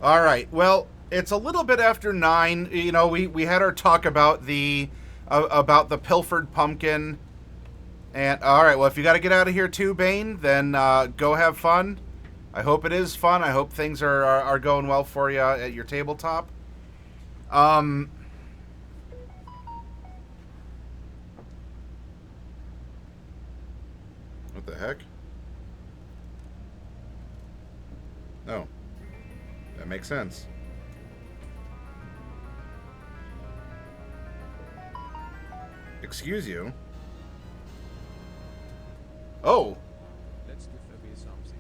All right. Well, it's a little bit after 9. You know, we had our talk about the pilfered pumpkin. And all right. Well, if you got to get out of here too, Bane, then go have fun. I hope it is fun. I hope things are going well for you at your tabletop. What the heck? No. That makes sense. Excuse you? Oh. Let's give away something.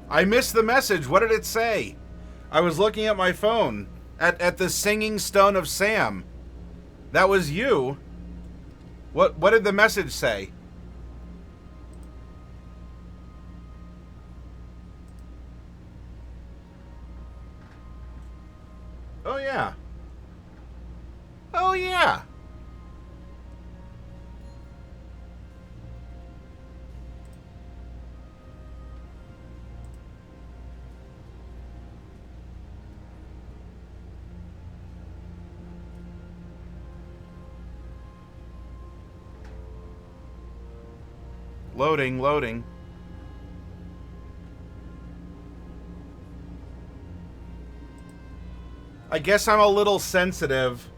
I missed the message. What did it say? I was looking at my phone. At the singing stone of Sam. That was you. What did the message say? Oh, yeah. Oh, yeah. Loading, loading. I guess I'm a little sensitive.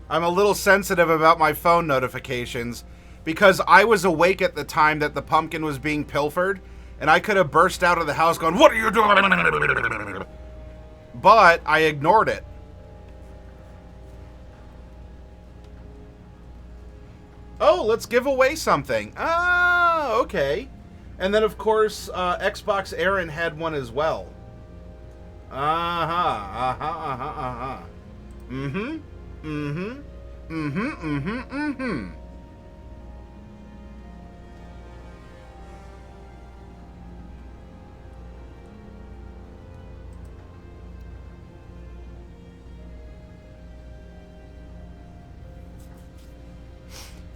I'm a little sensitive about my phone notifications because I was awake at the time that the pumpkin was being pilfered, and I could have burst out of the house going, "What are you doing?" But I ignored it. Oh, let's give away something. Ah, okay. And then, of course, Xbox Aaron had one as well. Uh-huh, uh-huh, uh-huh, uh-huh. Mm-hmm, mm-hmm, mm-hmm, mm-hmm, mm-hmm.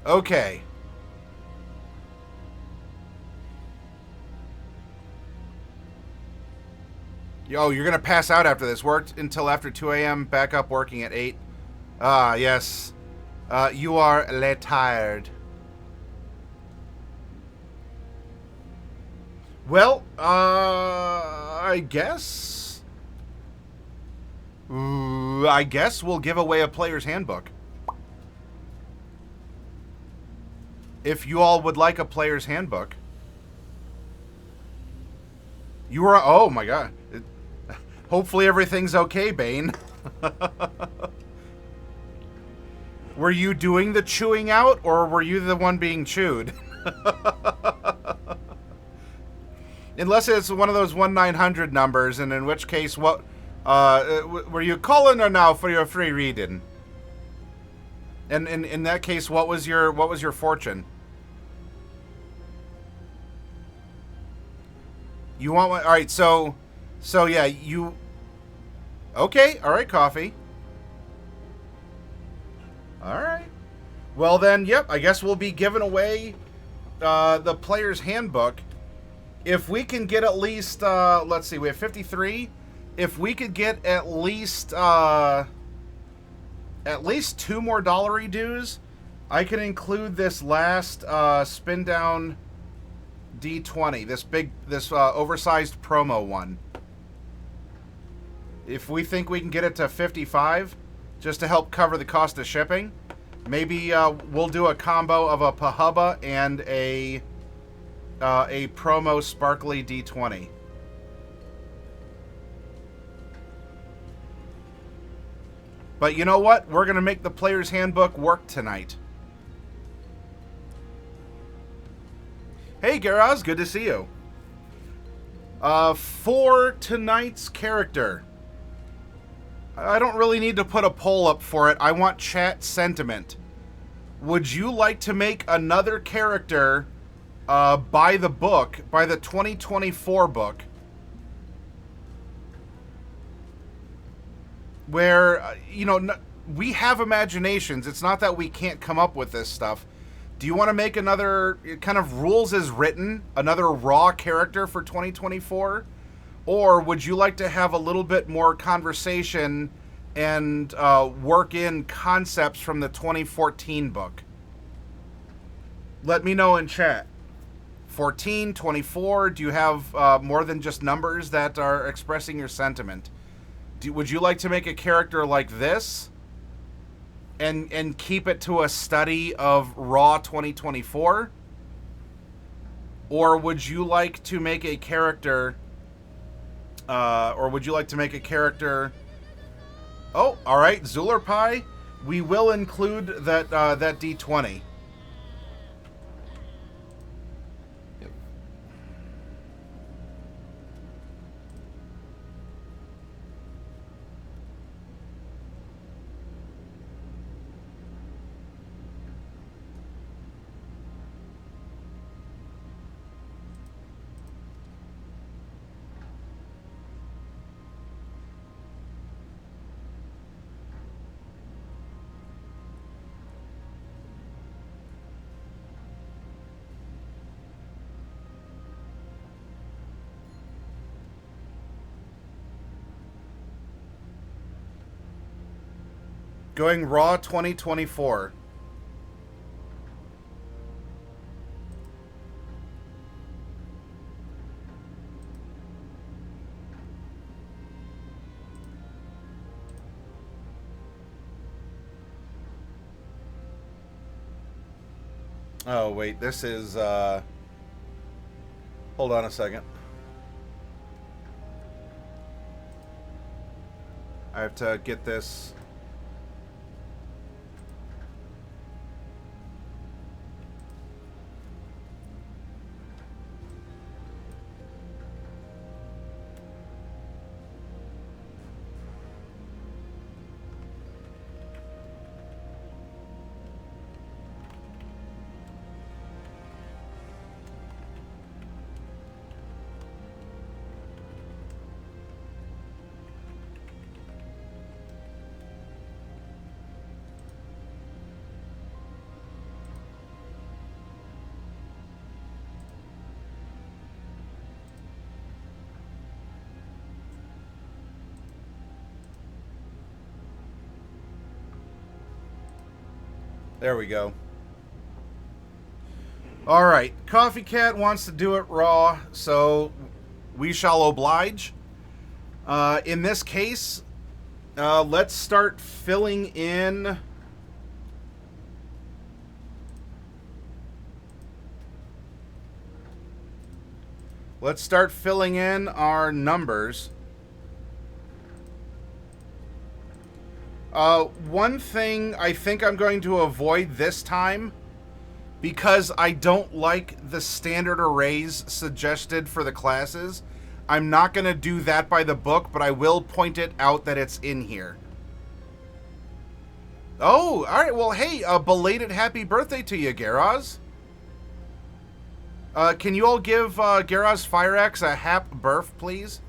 Okay. Yo, you're going to pass out after this. Worked until after 2 a.m., back up working at 8. Ah, yes. You are tired. Well, I guess... I guess we'll give away a player's handbook. If you all would like a player's handbook. You are... Oh, my God. Hopefully everything's okay, Bane. Were you doing the chewing out, or were you the one being chewed? Unless it's one of those 1-900 numbers, and in which case, what... were you calling or now for your free reading? And in that case, what was your fortune? You want one? All right, so yeah, you... Okay, all right, coffee. All right. Well then, yep, I guess we'll be giving away the player's handbook. If we can get at least, let's see, we have 53. If we could get at least 2 more dollary dues, I can include this last spin down D20, this oversized promo one. If we think we can get it to 55, just to help cover the cost of shipping, maybe we'll do a combo of a Pahubba and a promo sparkly D20. But you know what? We're going to make the player's handbook work tonight. Hey, Garaz, good to see you. For tonight's character, I don't really need to put a poll up for it. I want chat sentiment. Would you like to make another character by the book, by the 2024 book, where, you know, we have imaginations. It's not that we can't come up with this stuff. Do you want to make another kind of rules as written, another raw character for 2024? Or would you like to have a little bit more conversation and work in concepts from the 2014 book? Let me know in chat. 14, 24, do you have more than just numbers that are expressing your sentiment? Would you like to make a character like this and keep it to a study of Raw 2024? Or would you like to make a character... Oh, all right, Zuler Pie. We will include that that D20. Yep. Going Raw 2024. Oh, wait, this is, hold on a second. I have to get this... There we go. All right, Coffee Cat wants to do it raw, so we shall oblige. In this case, let's start filling in... Let's start filling in our numbers. One thing I think I'm going to avoid this time, because I don't like the standard arrays suggested for the classes, I'm not going to do that by the book, but I will point it out that it's in here. Oh, all right. Well, hey, a belated happy birthday to you, Garaz. Can you all give Garaz Fireaxe a hap birth, please?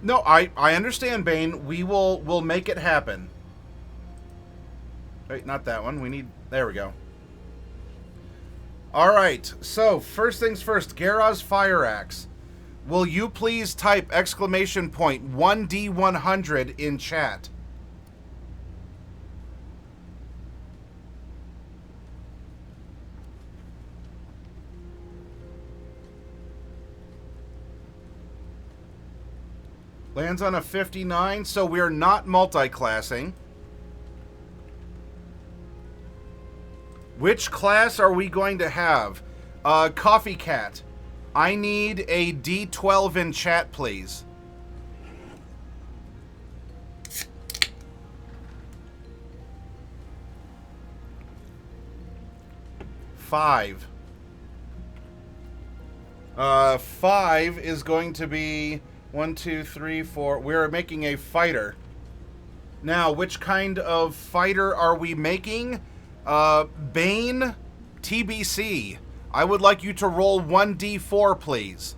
No, I understand, Bane. We'll make it happen. Wait, not that one. We need... There we go. All right. So, first things first, Garaz Fireaxe. Will you please type exclamation point 1D100 in chat? Lands on a 59, so we're not multi-classing. Which class are we going to have? Coffee Cat. I need a D12 in chat, please. Five. 5 is going to be 1, 2, 3, 4. We're making a fighter. Now, which kind of fighter are we making? Bane, TBC. I would like you to roll 1d4, please.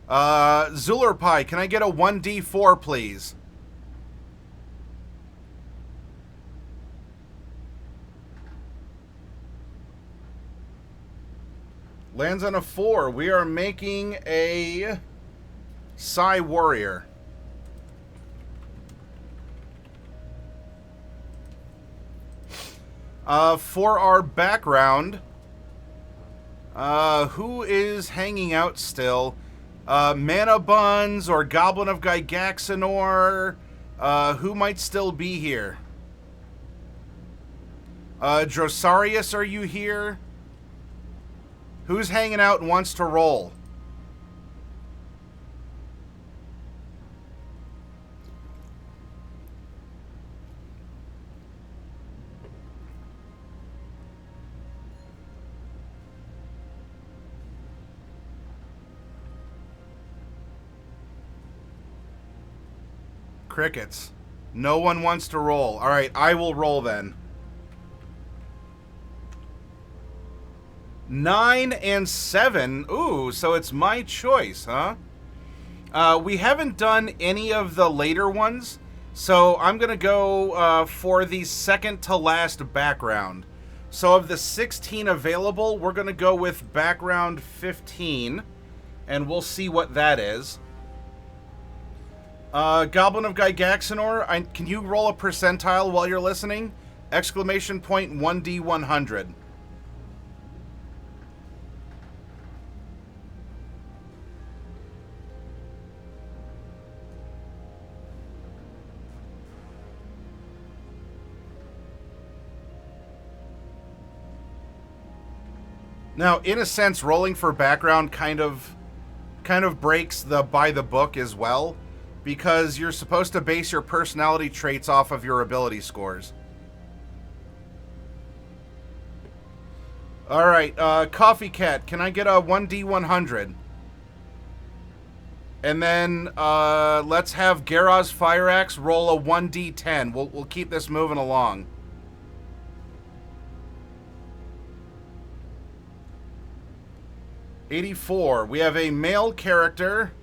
Zulerpie, can I get a 1d4, please? Lands on a 4. We are making a Psy Warrior. For our background, who is hanging out still? Mana Buns or Goblin of Gygaxanor? Who might still be here? Drosarius, are you here? Who's hanging out and wants to roll? Crickets. No one wants to roll. All right, I will roll then. 9 and 7. Ooh, so it's my choice, huh? We haven't done any of the later ones, so I'm going to go for the second to last background. So of the 16 available, we're going to go with background 15, and we'll see what that is. Goblin of Gygaxanor, can you roll a percentile while you're listening? Exclamation point 1D100. Now, in a sense, rolling for background kind of breaks the by the book as well, because you're supposed to base your personality traits off of your ability scores. All right, Coffee Cat, can I get a 1D100? And then let's have Garaz Fire Axe roll a 1D10. We'll keep this moving along. $84. We have a male character.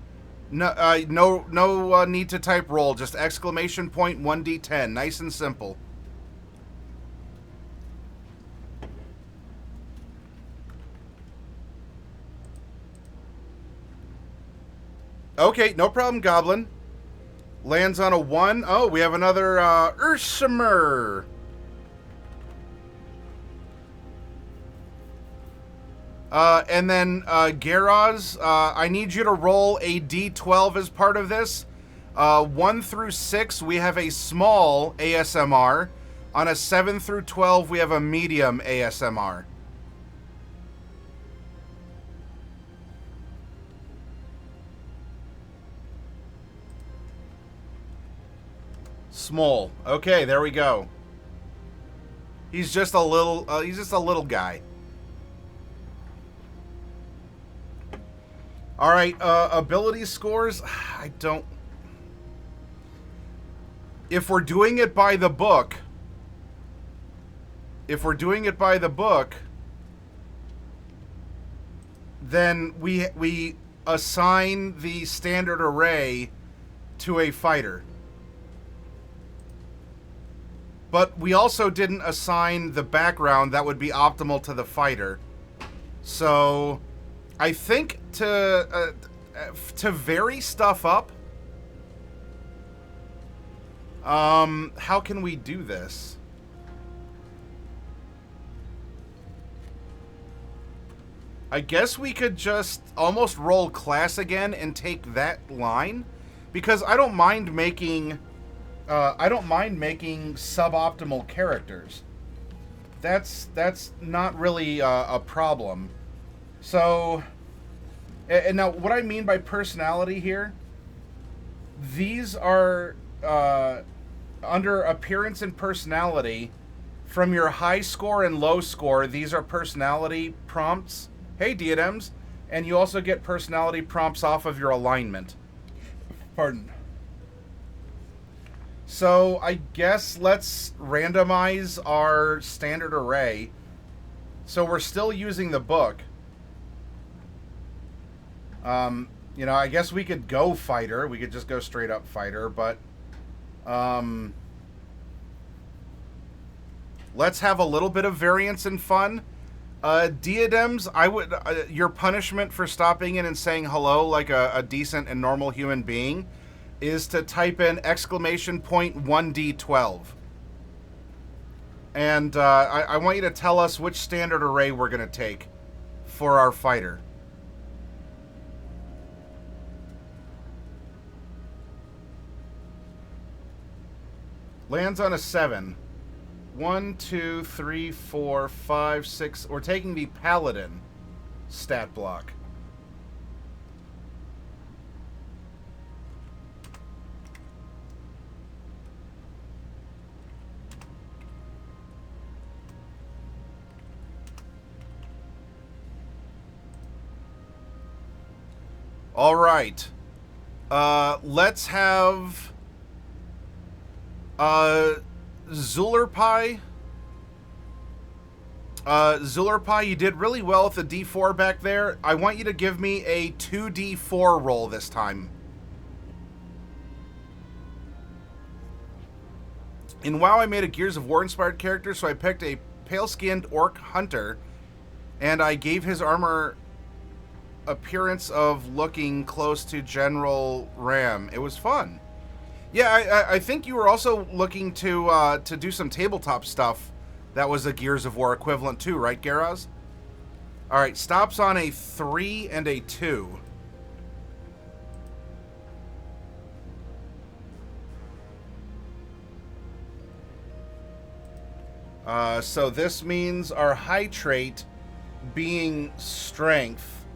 No need to type roll. Just exclamation point 1D10. Nice and simple. Okay, no problem, Goblin. Lands on a 1. Oh, we have another AASIMAR. And then, Garaz, I need you to roll a D12 as part of this. 1 through 6, we have a small ASMR. On a 7 through 12, we have a medium ASMR. Small. Okay, there we go. He's just a little guy. All right, ability scores. I don't. If we're doing it by the book, then we assign the standard array to a fighter. But we also didn't assign the background that would be optimal to the fighter. So I think to vary stuff up, how can we do this? I guess we could just almost roll class again and take that line, because I don't mind making suboptimal characters. That's not really a problem. So, and now what I mean by personality here, these are under appearance and personality. From your high score and low score, these are personality prompts. Hey, Diadems. And you also get personality prompts off of your alignment. Pardon. So I guess let's randomize our standard array. So we're still using the book. You know, I guess we could go fighter. We could just go straight up fighter, but let's have a little bit of variance and fun. Diadems, I would your punishment for stopping in and saying hello like a decent and normal human being is to type in exclamation point 1D12. And I want you to tell us which standard array we're going to take for our fighter. Lands on a 7. 1, 2, 3, 4, 5, 6. We're taking the Paladin stat block. All right. Let's have Zulerpai. Zulerpai, you did really well with the D4 back there. I want you to give me a 2D4 roll this time. In WoW, I made a Gears of War inspired character, so I picked a pale-skinned orc hunter, and I gave his armor appearance of looking close to General Ram. It was fun. Yeah, I think you were also looking to do some tabletop stuff that was a Gears of War equivalent too, right, Garaz? All right, stops on a 3 and a 2. So this means our high trait being strength.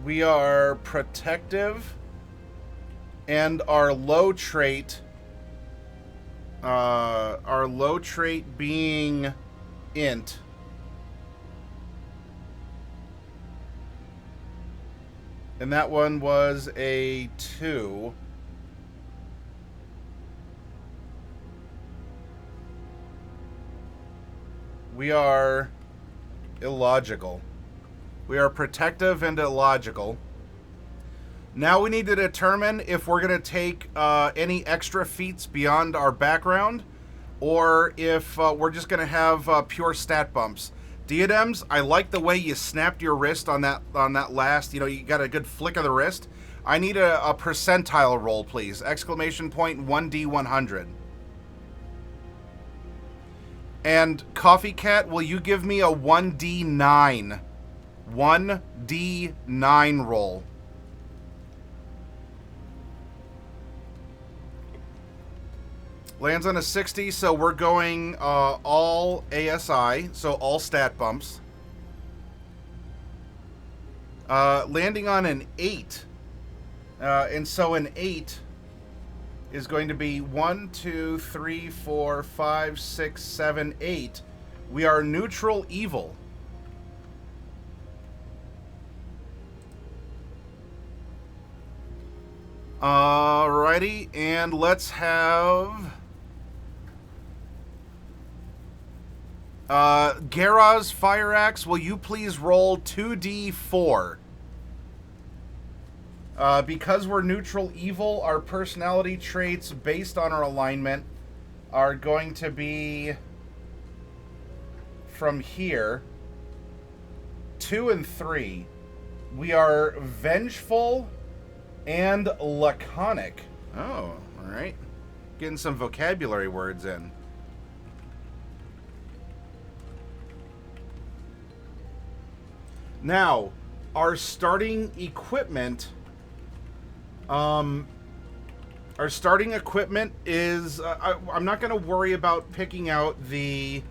We are protective, and our low trait being int. And that one was a 2. We are illogical. We are protective and illogical. Now we need to determine if we're going to take any extra feats beyond our background, or if we're just going to have pure stat bumps. Diadems, I like the way you snapped your wrist on that last. You know, you got a good flick of the wrist. I need a percentile roll, please. Exclamation point 1D100. And Coffee Cat, will you give me a 1D9? 1D9 roll. Lands on a 60, so we're going all ASI, so all stat bumps. Landing on an 8. And so an 8 is going to be 1, 2, 3, 4, 5, 6, 7, 8. We are neutral evil. Alrighty, and let's have Garaz Fire Axe, will you please roll 2d4? Because we're neutral evil, our personality traits based on our alignment are going to be from here 2 and 3. We are vengeful and laconic. Oh, all right. Getting some vocabulary words in. Now, our starting equipment. Our starting equipment is. I'm not going to worry about picking out the.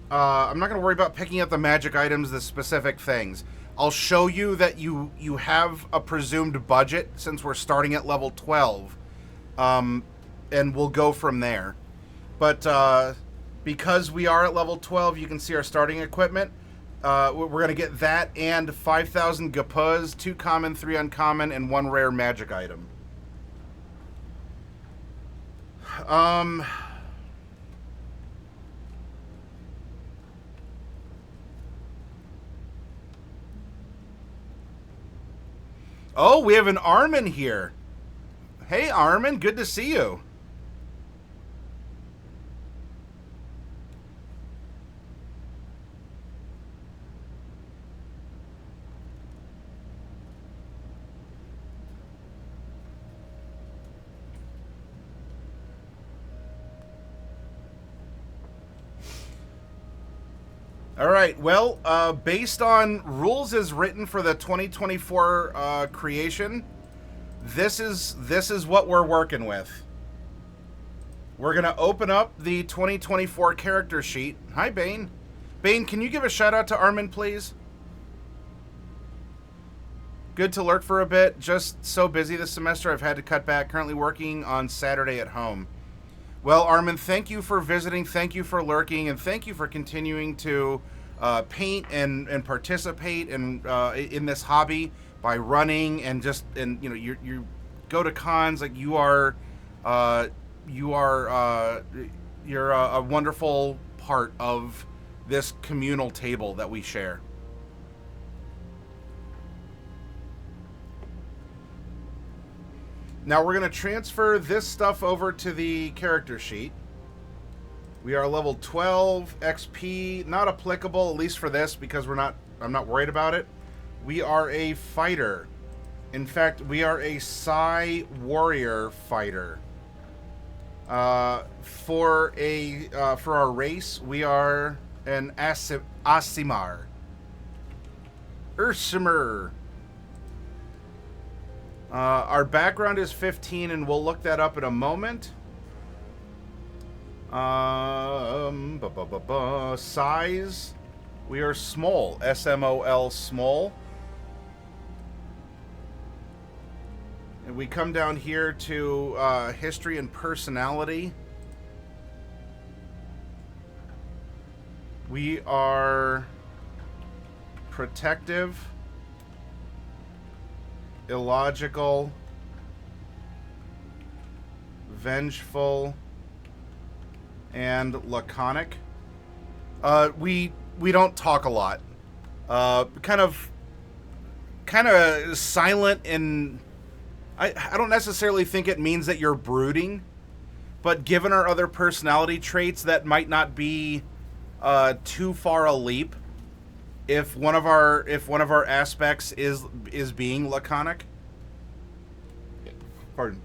I'm not going to worry about picking out the magic items, the specific things. I'll show you that you have a presumed budget since we're starting at level 12, and we'll go from there. But because we are at level 12, you can see our starting equipment. We're going to get that and 5,000 gapuz, 2 common, 3 uncommon, and 1 rare magic item. Oh, we have an Armin here. Hey, Armin, good to see you. All right. Well, based on rules as written for the 2024 creation, this is what we're working with. We're gonna open up the 2024 character sheet. Hi, Bane. Bane, can you give a shout out to Armin, please? Good to lurk for a bit. Just so busy this semester, I've had to cut back. Currently working on Saturday at home. Well, Armin, thank you for visiting, thank you for lurking, and thank you for continuing to paint and participate in this hobby by running and you know you go to cons. Like you're a wonderful part of this communal table that we share. Now we're going to transfer this stuff over to the character sheet. We are level 12, XP, not applicable, at least for this, because I'm not worried about it. We are a fighter. In fact, we are a Psi warrior fighter. For our race, we are an AASIMAR. AASIMAR. Our background is 15, and we'll look that up in a moment. Size, we are small. SMOL, small. And we come down here to history and personality. We are protective, illogical, vengeful, and laconic. We don't talk a lot. Kind of silent, and I don't necessarily think it means that you're brooding, but given our other personality traits, that might not be too far a leap. If one of our aspects is being laconic. Pardon.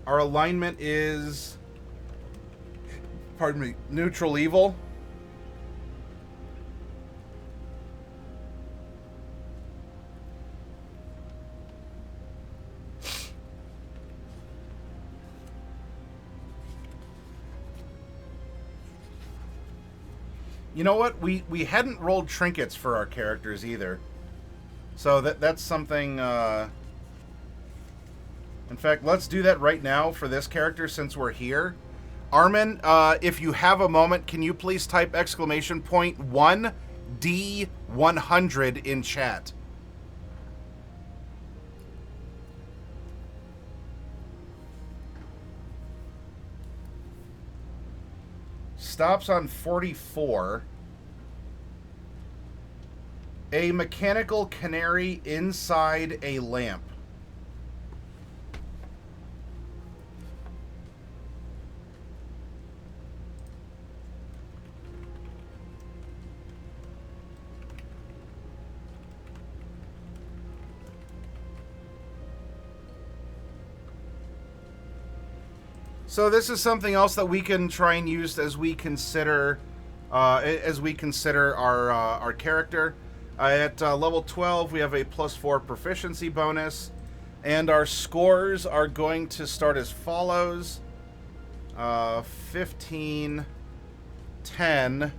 Our alignment is, pardon me, neutral evil. You know what? We hadn't rolled trinkets for our characters either. So that's something... In fact, let's do that right now for this character since we're here. Armin, if you have a moment, can you please type exclamation point 1D100 in chat? Stops on 44. A mechanical canary inside a lamp. So this is something else that we can try and use as we consider our character. At level 12, we have a +4 proficiency bonus, and our scores are going to start as follows: 15, 10,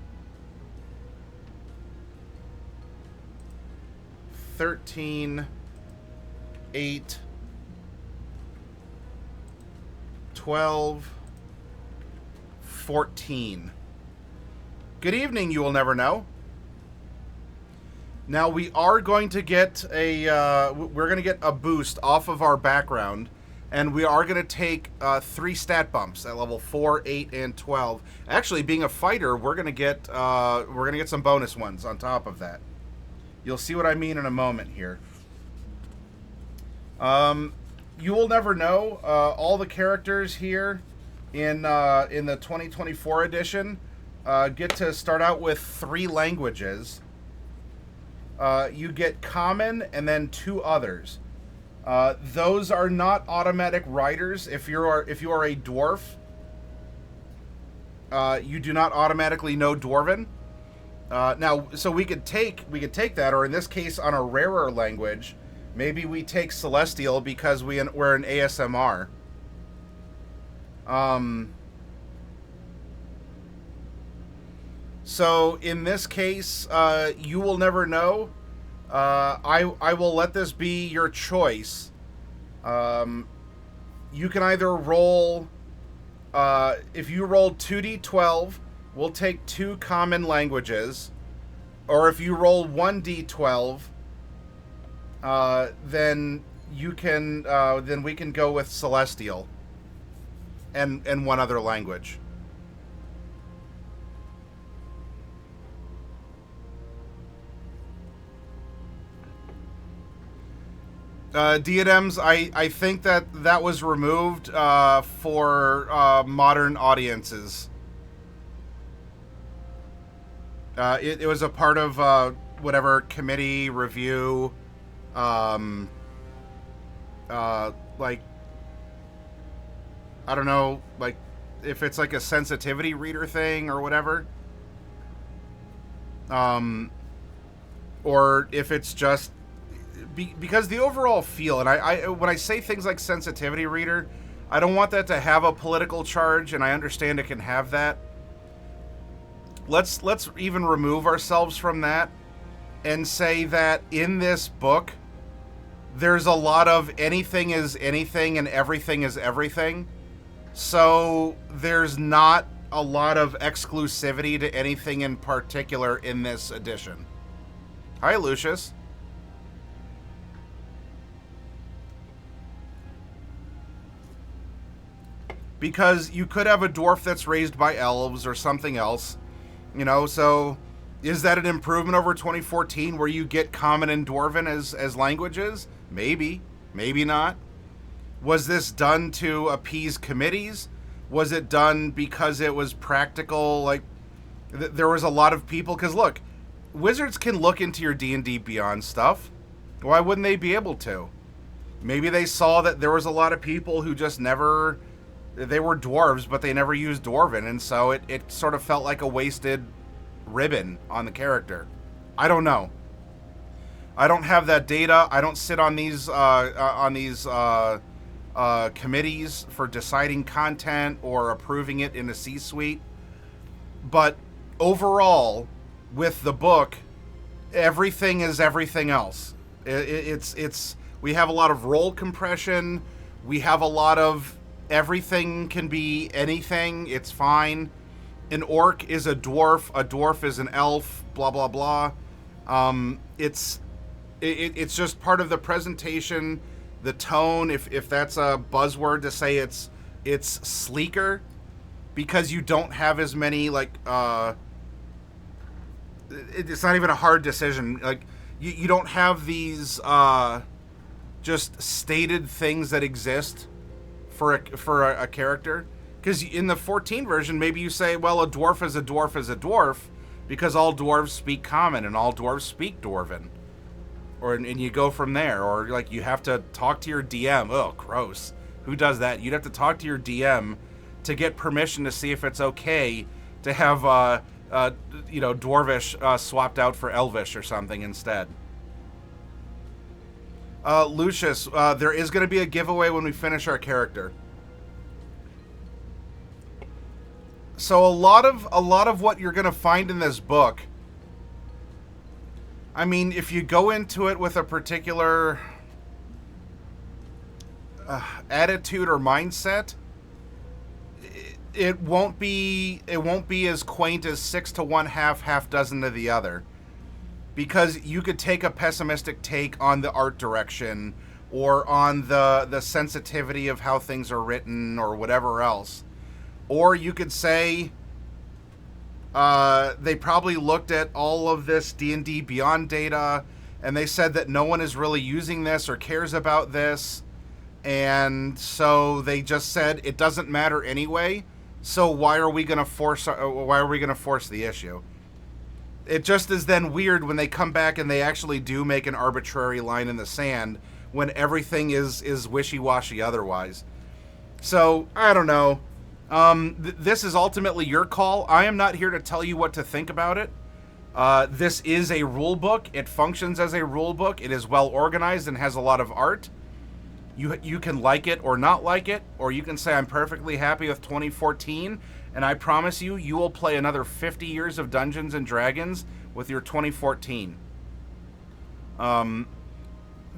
13, 8. 12, 14. Good evening, you will never know. Now we are going to get a boost off of our background, and we are going to take 3 stat bumps at level 4, 8, and 12. Actually, being a fighter, we're going to get some bonus ones on top of that. You'll see what I mean in a moment here. You will never know. All the characters here in the 2024 edition get to start out with 3 languages. You get common and then 2 others. Those are not automatic writers. If you are a dwarf, you do not automatically know Dwarven. Now, so we could take that, or in this case, on a rarer language, maybe we take Celestial because we're an ASMR. So in this case, you will never know. I will let this be your choice. You can either roll. If you roll 2d12, we'll take 2 common languages, or if you roll 1d12, then you can then we can go with Celestial and 1 other language. Diadems, I think that was removed for modern audiences. It was a part of whatever committee review, like, I don't know, like if it's like a sensitivity reader thing or whatever, or if it's just because the overall feel, and I when I say things like sensitivity reader, I don't want that to have a political charge, and I understand it can have that. Let's even remove ourselves from that and say that in this book there's a lot of anything is anything and everything is everything. So there's not a lot of exclusivity to anything in particular in this edition. Hi, Lucius. Because you could have a dwarf that's raised by elves or something else, you know, so is that an improvement over 2014 where you get common and dwarven as languages? Maybe, maybe not. Was this done to appease committees? Was it done because it was practical? Like, there was a lot of people, because look, Wizards can look into your D&D Beyond stuff. Why wouldn't they be able to? Maybe they saw that there was a lot of people who just never... They were dwarves, but they never used Dwarven, and so it sort of felt like a wasted ribbon on the character. I don't know. I don't have that data. I don't sit on these committees for deciding content or approving it in a C-suite. But overall, with the book, everything is everything else. It's we have a lot of role compression. We have a lot of everything can be anything. It's fine. An orc is a dwarf is an elf, blah, blah, blah. It's just part of the presentation, the tone, if that's a buzzword to say it's sleeker, because you don't have as many, like, it's not even a hard decision. Like, you don't have these just stated things that exist for a character. Because in the 14 version, maybe you say, well, a dwarf is a dwarf is a dwarf, because all dwarves speak common and all dwarves speak dwarven. And you go from there. Or, like, you have to talk to your DM. Oh, gross. Who does that? You'd have to talk to your DM to get permission to see if it's okay to have, Dwarvish swapped out for Elvish or something instead. Lucius, there is going to be a giveaway when we finish our character. So a lot of what you're going to find in this book, I mean, if you go into it with a particular attitude or mindset, it won't be as quaint as 6 to 1/2, half dozen to the other. Because you could take a pessimistic take on the art direction or on the sensitivity of how things are written or whatever else. Or you could say they probably looked at all of this D&D Beyond data and they said that no one is really using this or cares about this, and so they just said it doesn't matter anyway. So why are we going to force the issue? It just is then weird when they come back and they actually do make an arbitrary line in the sand when everything is wishy-washy otherwise. So, I don't know. This is ultimately your call. I am not here to tell you what to think about it. This is a rule book. It functions as a rule book. It is well organized and has a lot of art. You can like it or not like it, or you can say I'm perfectly happy with 2014, and I promise you, you will play another 50 years of Dungeons and Dragons with your 2014.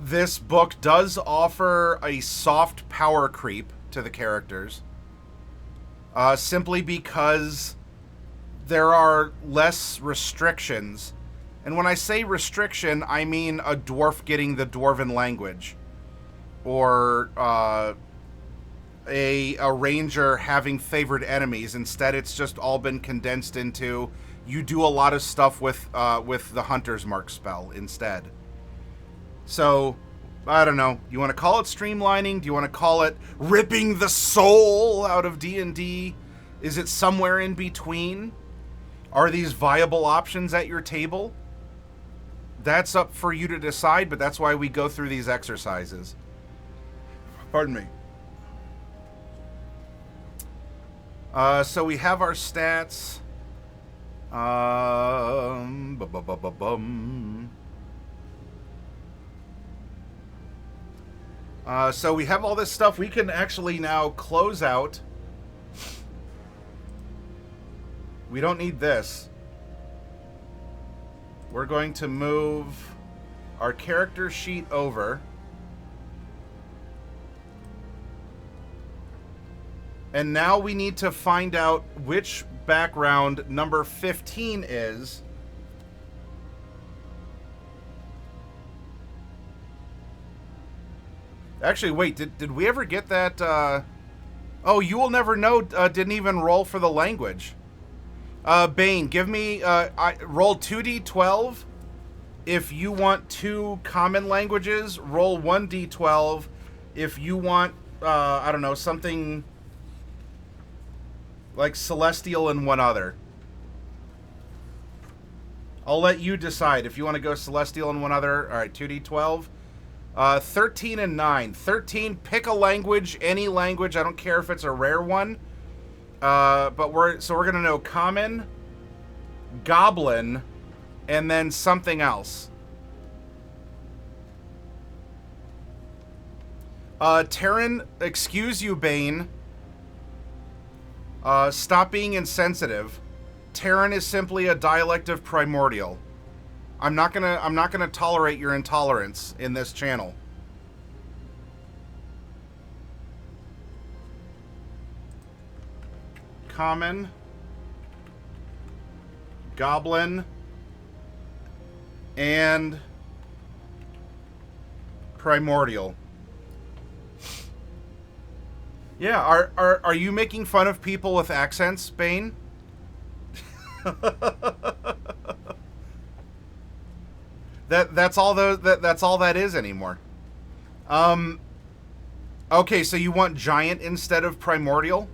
This book does offer a soft power creep to the characters, simply because there are less restrictions. And when I say restriction, I mean a dwarf getting the dwarven language, or a ranger having favored enemies. Instead, it's just all been condensed into you do a lot of stuff with the Hunter's Mark spell instead. So, I don't know. You want to call it streamlining? Do you want to call it ripping the soul out of D&D? Is it somewhere in between? Are these viable options at your table? That's up for you to decide, but that's why we go through these exercises. Pardon me. So we have our stats. So we have all this stuff. We can actually now close out. We don't need this. We're going to move our character sheet over. And now we need to find out which background number 15 is. Actually, wait, did we ever get that? Oh, You Will Never Know didn't even roll for the language. Bane, give me, roll 2d12. If you want 2 common languages, roll 1d12. If you want, I don't know, something like Celestial and one other. I'll let you decide if you want to go Celestial and one other. All right, 2d12. 13 and 9. 13, pick a language, any language. I don't care if it's a rare one. But we're going to know Common, Goblin, and then something else. Terran, excuse you, Bane. Stop being insensitive. Terran is simply a dialect of Primordial. I'm not gonna tolerate your intolerance in this channel. Common, Goblin, and Primordial. Yeah, are you making fun of people with accents, Bane? That's all that is anymore. Okay, so you want giant instead of primordial?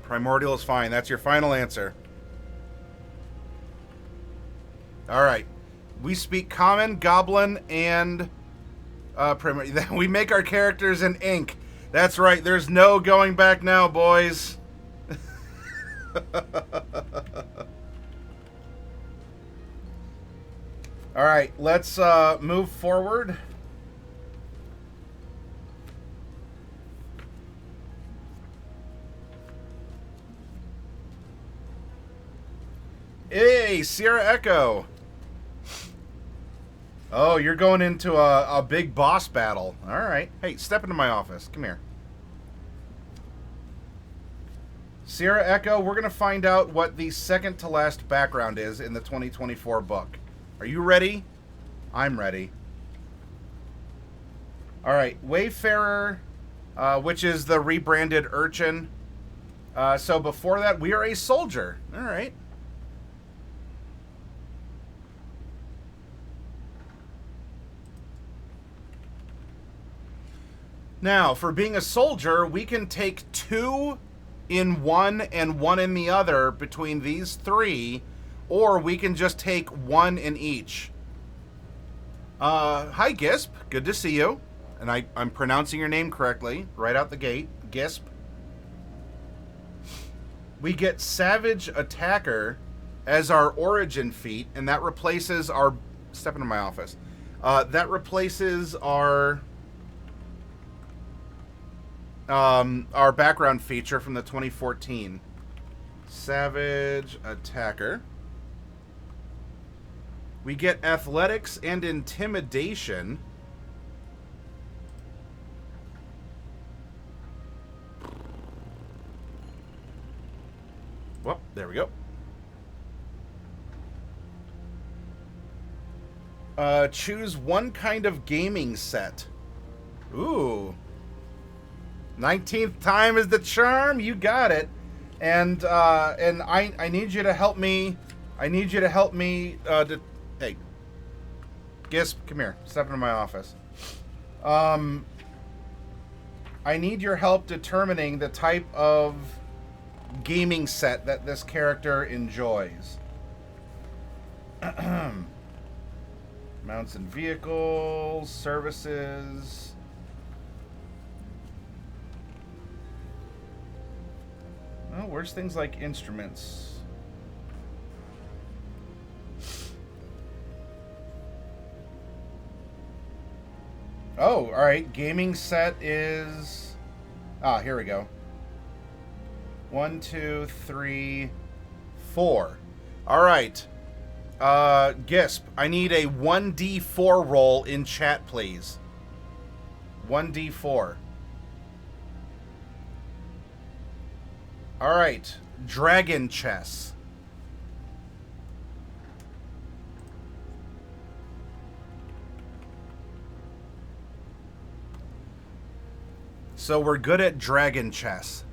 Primordial is fine. That's your final answer. All right. We speak Common, Goblin, and we make our characters in ink. That's right. There's no going back now, boys. All right. Let's move forward. Hey, Sierra Echo. Oh, you're going into a big boss battle. All right. Hey, step into my office. Come here. Sierra Echo, we're going to find out what the second to last background is in the 2024 book. Are you ready? I'm ready. All right. Wayfarer which is the rebranded Urchin. So before that, we are a soldier. All right. Now, for being a soldier, we can take 2 in one and 1 in the other between these 3, or we can just take 1 in each. Hi, Gisp. Good to see you. And I'm pronouncing your name correctly right out the gate. Gisp. We get Savage Attacker as our origin feat, and that replaces our... Step into my office. That replaces our background feature from the 2014. Savage Attacker. We get Athletics and Intimidation. Well, there we go. Choose one kind of gaming set. Ooh. 19th time is the charm. You got it. And I need you to help me. I need you to help me. Hey, Gisp, come here. Step into my office. I need your help determining the type of gaming set that this character enjoys. Mounts and vehicles, services. Oh, where's things like instruments? Oh, all right. Gaming set is... here we go. 1, 2, 3, 4. All right. Gisp, I need a 1d4 roll in chat, please. 1d4. All right. Dragon chess. So we're good at dragon chess.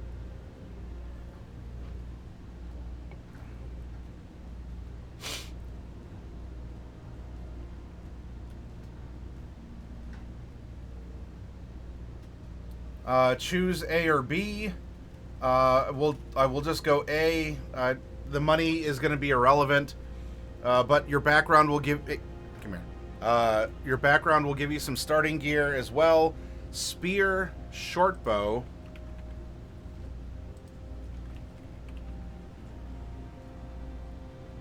Choose A or B. I will just go A. The money is going to be irrelevant, but your background will give. Come here. Your background will give you some starting gear as well. Spear, short bow.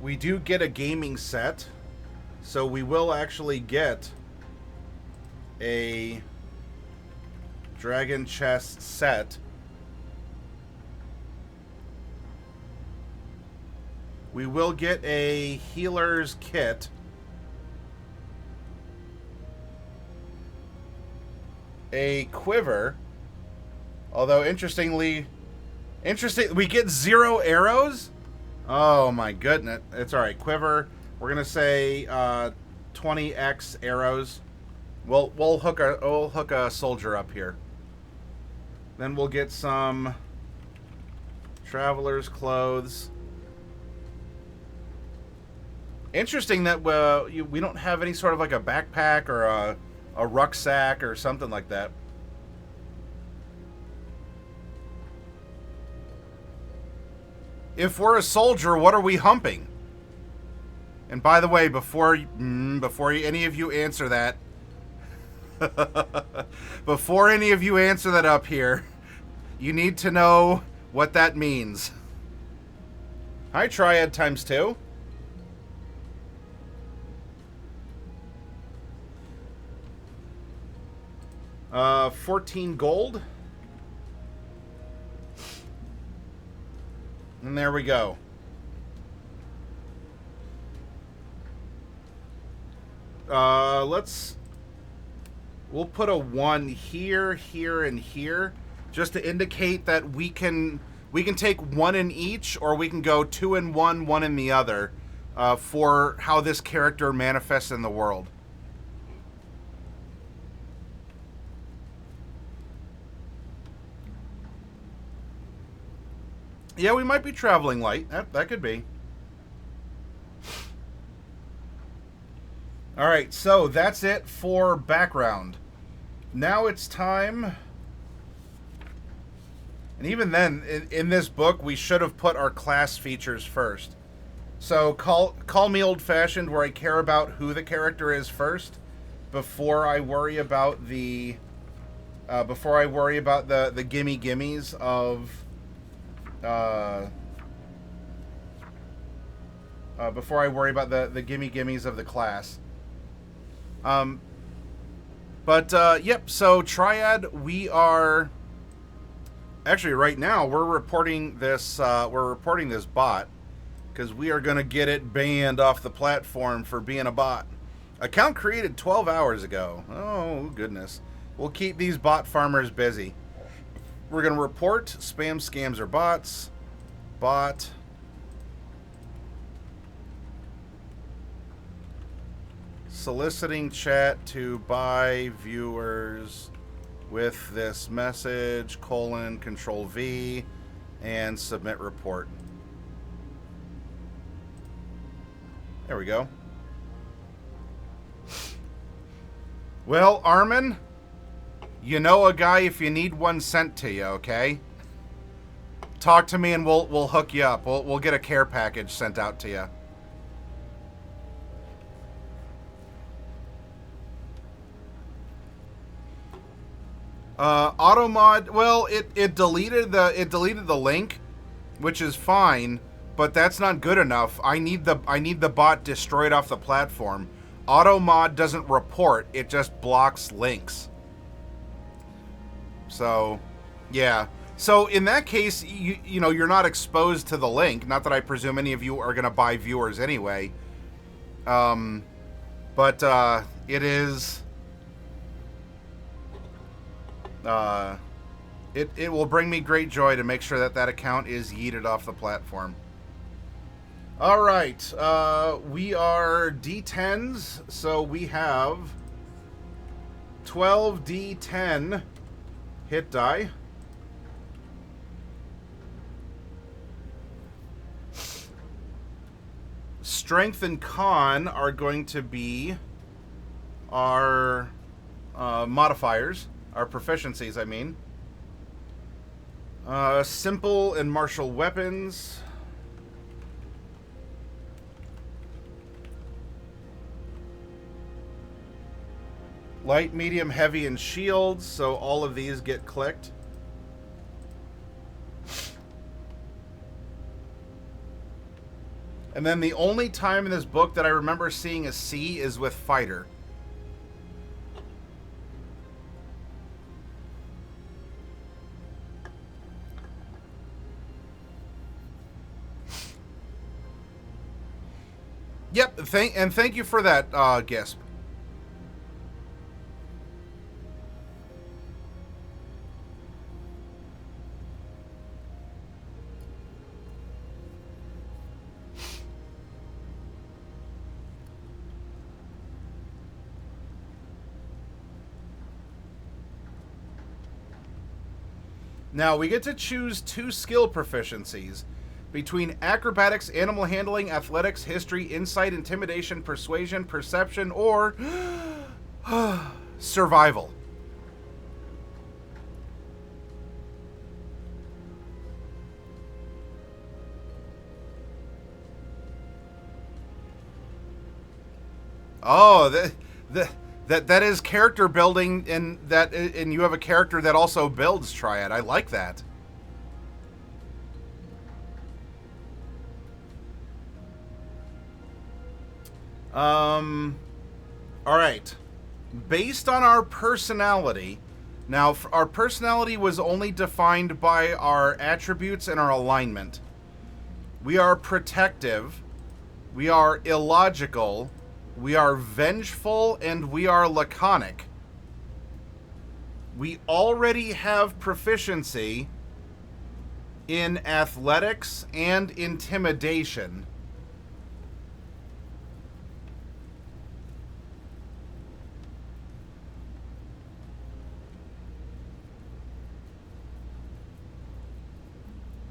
We do get a gaming set, so we will actually get a dragon chess set. We will get a healer's kit. A quiver. Although interestingly, we get 0 arrows. Oh my goodness. It's all right. Quiver. We're going to say 20x arrows. We'll hook a soldier up here. Then we'll get some traveler's clothes. Interesting that we don't have any sort of like a backpack or a rucksack or something like that. If we're a soldier, what are we humping? And by the way, before any of you answer that, before any of you answer that up here, you need to know what that means. Hi, Triad times 2. Uh, 14 gold. And there we go. We'll put a 1 here, here, and here, just to indicate that we can take 1 in each, or we can go 2 in one, 1 in the other, for how this character manifests in the world. Yeah, we might be traveling light. That could be. All right, so that's it for background. Now it's time. And even then, in this book, we should have put our class features first. So call me old-fashioned, where I care about who the character is first, before I worry about the the gimme gimmies of before I worry about the gimme gimmies of the class. Yep. So Triad, we are actually right now we're reporting this bot because we are going to get it banned off the platform for being a bot. Account created 12 hours ago. Oh goodness. We'll keep these bot farmers busy. We're going to report spam, scams, or bots. Bot. Soliciting chat to buy viewers with this message, Control V, and submit report. There we go. Well, Armin, you know a guy if you need one sent to you, okay? Talk to me and we'll hook you up. We'll get a care package sent out to you. Automod, well, it deleted the link, which is fine, but that's not good enough. I need the bot destroyed off the platform. Automod doesn't report, it just blocks links. So, yeah. So in that case, you know, you're not exposed to the link. Not that I presume any of you are going to buy viewers anyway. But it is... It will bring me great joy to make sure that account is yeeted off the platform. All right, we are D10s, so we have 12 D10 hit die. Strength and Con are going to be our modifiers. Our proficiencies, I mean. Simple and martial weapons. Light, medium, heavy, and shields. So all of these get clicked. And then the only time in this book that I remember seeing a C is with fighter. Yep, thank you for that, Gisp. Now, we get to choose 2 skill proficiencies between acrobatics, animal handling, athletics, history, insight, intimidation, persuasion, perception, or survival. Oh, that is character building, and you have a character that also builds Triad. I like that. All right. Based on our personality, now our personality was only defined by our attributes and our alignment. We are protective, we are illogical, we are vengeful, and we are laconic. We already have proficiency in athletics and intimidation.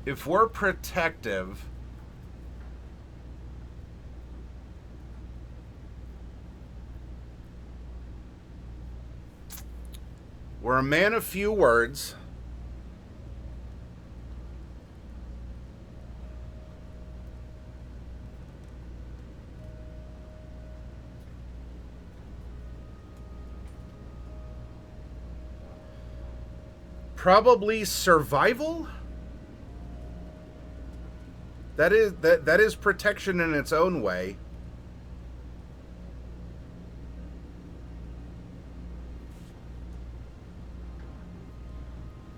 If we're protective, we're a man of few words. Probably survival. That is protection in its own way.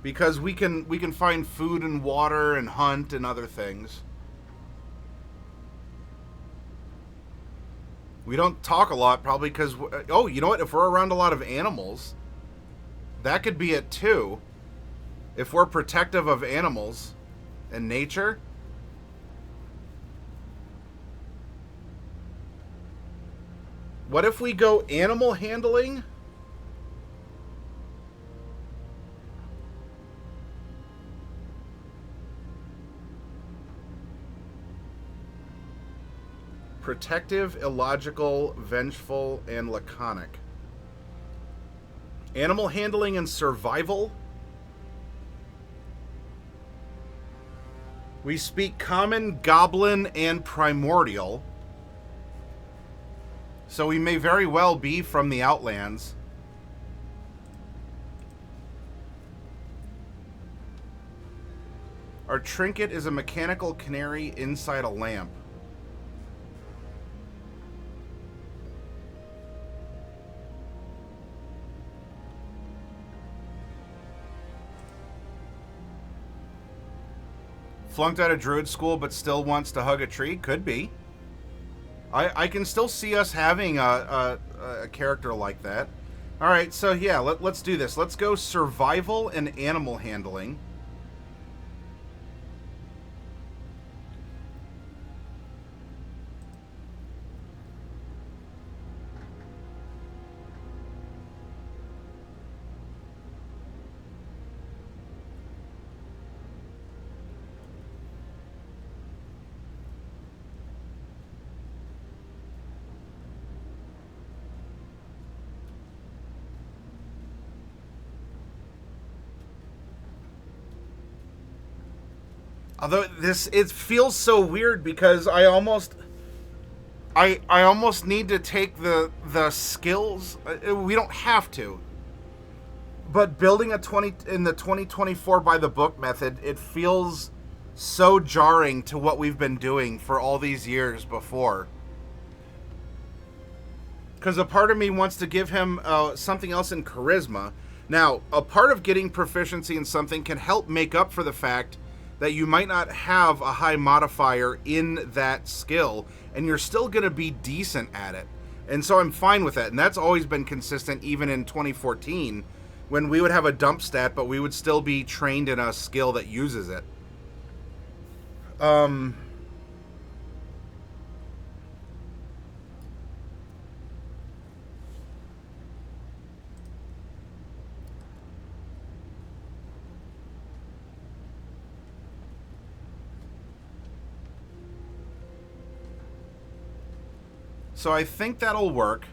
Because we can find food and water and hunt and other things. We don't talk a lot probably because, oh, you know what? If we're around a lot of animals, that could be it too. If we're protective of animals and nature. What if we go animal handling? Protective, illogical, vengeful, and laconic. Animal handling and survival. We speak common, goblin, and primordial. So we may very well be from the Outlands. Our trinket is a mechanical canary inside a lamp. Flunked out of druid school but still wants to hug a tree? Could be. I can still see us having a character like that. Alright, so yeah, let's do this. Let's go survival and animal handling. Although it feels so weird because I almost need to take the skills. We don't have to. But building in the 2024 by the book method, it feels so jarring to what we've been doing for all these years before. Because a part of me wants to give him something else in charisma. Now, a part of getting proficiency in something can help make up for the fact that you might not have a high modifier in that skill, and you're still going to be decent at it. And so I'm fine with that. And that's always been consistent even in 2014, when we would have a dump stat, but we would still be trained in a skill that uses it. So I think that'll work.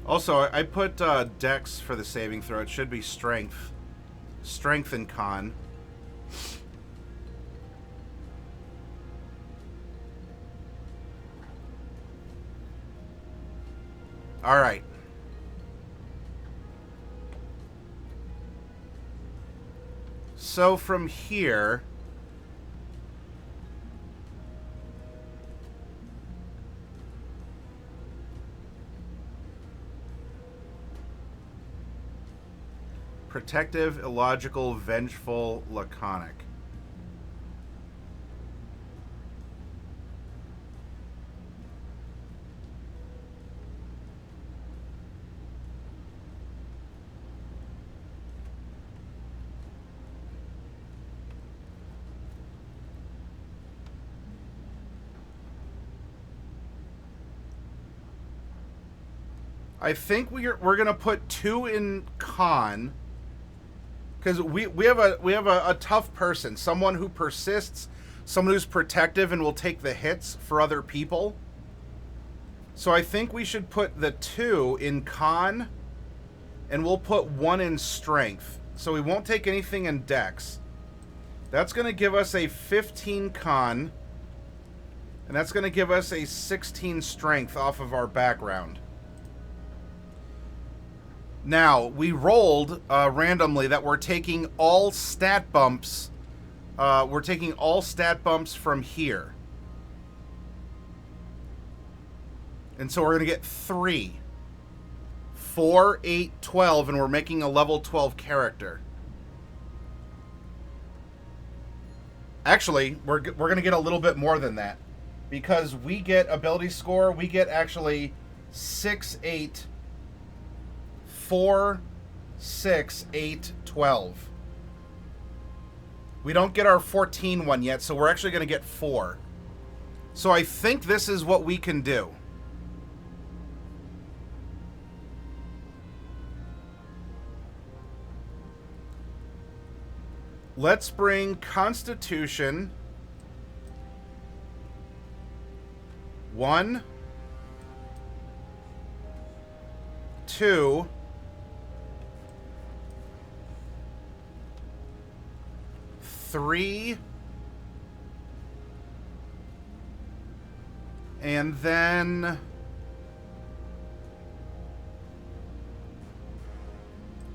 Also, I put Dex for the saving throw. It should be Strength. Strength and Con. Alright. So from here... Protective, illogical, vengeful, laconic. I think we're gonna put 2 in con, because we have a tough person, someone who persists, someone who's protective and will take the hits for other people. So I think we should put the 2 in con, and we'll put 1 in strength. So we won't take anything in dex. That's going to give us a 15 con, and that's going to give us a 16 strength off of our background. Now, we rolled randomly that we're taking all stat bumps. We're taking all stat bumps from here. And so we're going to get 3. 4, 8, 12, and we're making a level 12 character. Actually, we're going to get a little bit more than that. Because we get ability score, we get actually 6, 8, 4, 6, 8, 12. We don't get our 14 one yet, so we're actually going to get 4. So I think this is what we can do. Let's bring Constitution 1, 2, 3, and then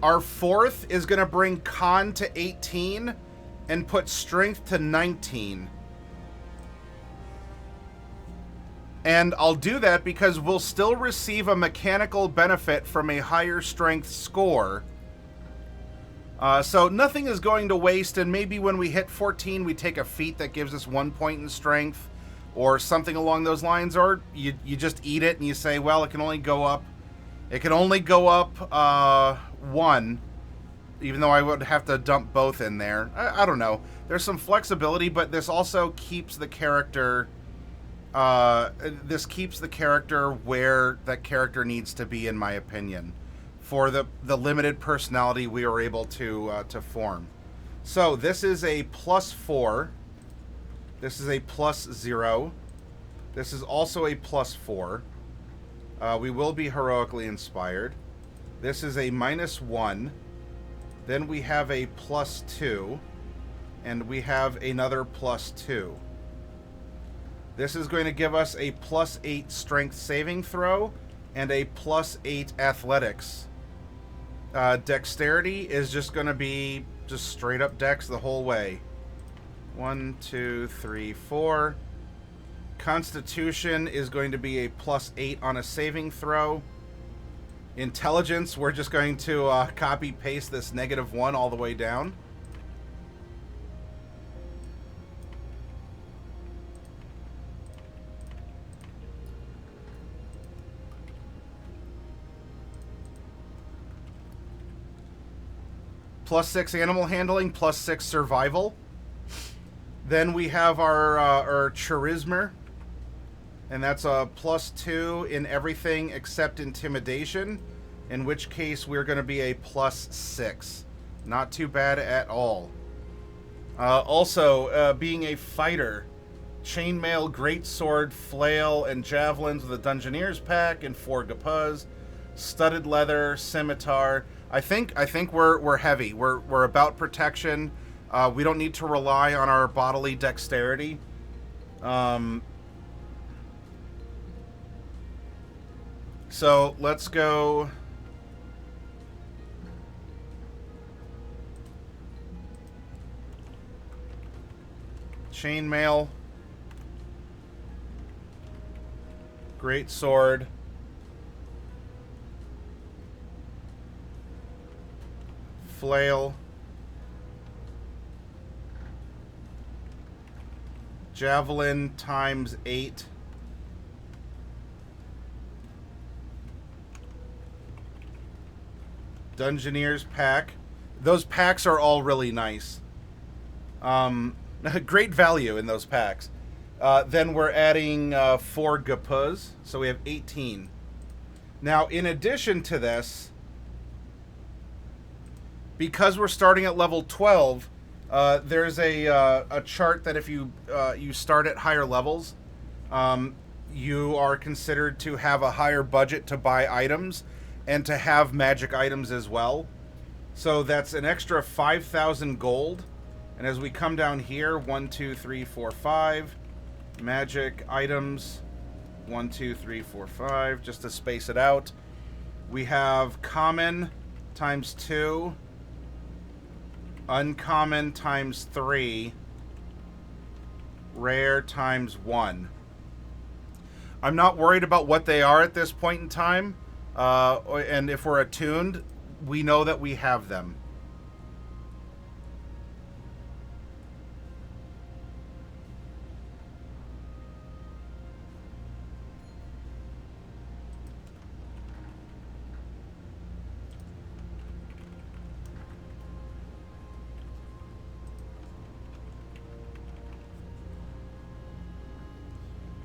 our 4th is going to bring con to 18 and put strength to 19. And I'll do that because we'll still receive a mechanical benefit from a higher strength score. So nothing is going to waste, and maybe when we hit 14, we take a feat that gives us 1 point in strength or something along those lines, or you just eat it and you say, well, it can only go up. It can only go up 1, even though I would have to dump both in there. I don't know. There's some flexibility, but this also keeps the character... this keeps the character where that character needs to be, in my opinion, for the limited personality we were able to form. So this is a +4. This is a +0. This is also a +4. We will be heroically inspired. This is a -1. Then we have a +2. And we have another +2. This is going to give us a +8 strength saving throw and a +8 athletics. Dexterity is just going to be just straight up dex the whole way. 1, 2, 3, 4. Constitution is going to be a +8 on a saving throw. Intelligence, we're just going to copy paste this -1 all the way down. +6 animal handling, +6 survival. Then we have our charisma, and that's a +2 in everything except intimidation, in which case we're going to be a +6. Not too bad at all. Also, being a fighter, chainmail, greatsword, flail, and javelins with a Dungeoneer's pack and 4 gapuz, studded leather, scimitar. I think we're heavy. We're about protection. We don't need to rely on our bodily dexterity. So let's go. Chainmail, great sword, flail, javelin ×8, Dungeoneer's pack. Those packs are all really nice. Great value in those packs. Then we're adding 4 gapuz, so we have 18. Now, in addition to this, because we're starting at level 12, there's a chart that if you start at higher levels, you are considered to have a higher budget to buy items and to have magic items as well. So that's an extra 5,000 gold. And as we come down here, 1, 2, 3, 4, 5, magic items, 1, 2, 3, 4, 5, just to space it out. We have common times 2, uncommon times 3, rare times 1. I'm not worried about what they are at this point in time, and if we're attuned, we know that we have them.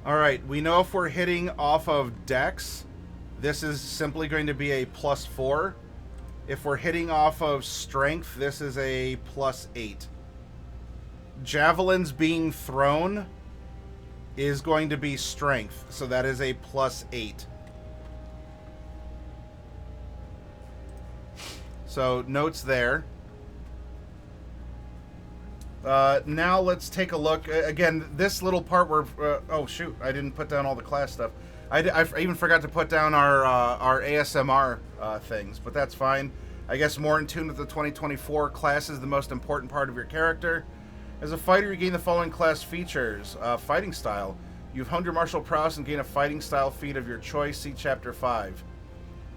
Alright, we know if we're hitting off of Dex, this is simply going to be a +4. If we're hitting off of Strength, this is a +8. Javelins being thrown is going to be Strength, so that is a +8. So, notes there. Now let's take a look. Again, this little part where... oh, shoot. I didn't put down all the class stuff. I even forgot to put down our ASMR things, but that's fine. I guess more in tune with the 2024 class is the most important part of your character. As a fighter, you gain the following class features. Fighting style. You've honed your martial prowess and gain a fighting style feat of your choice. See Chapter 5.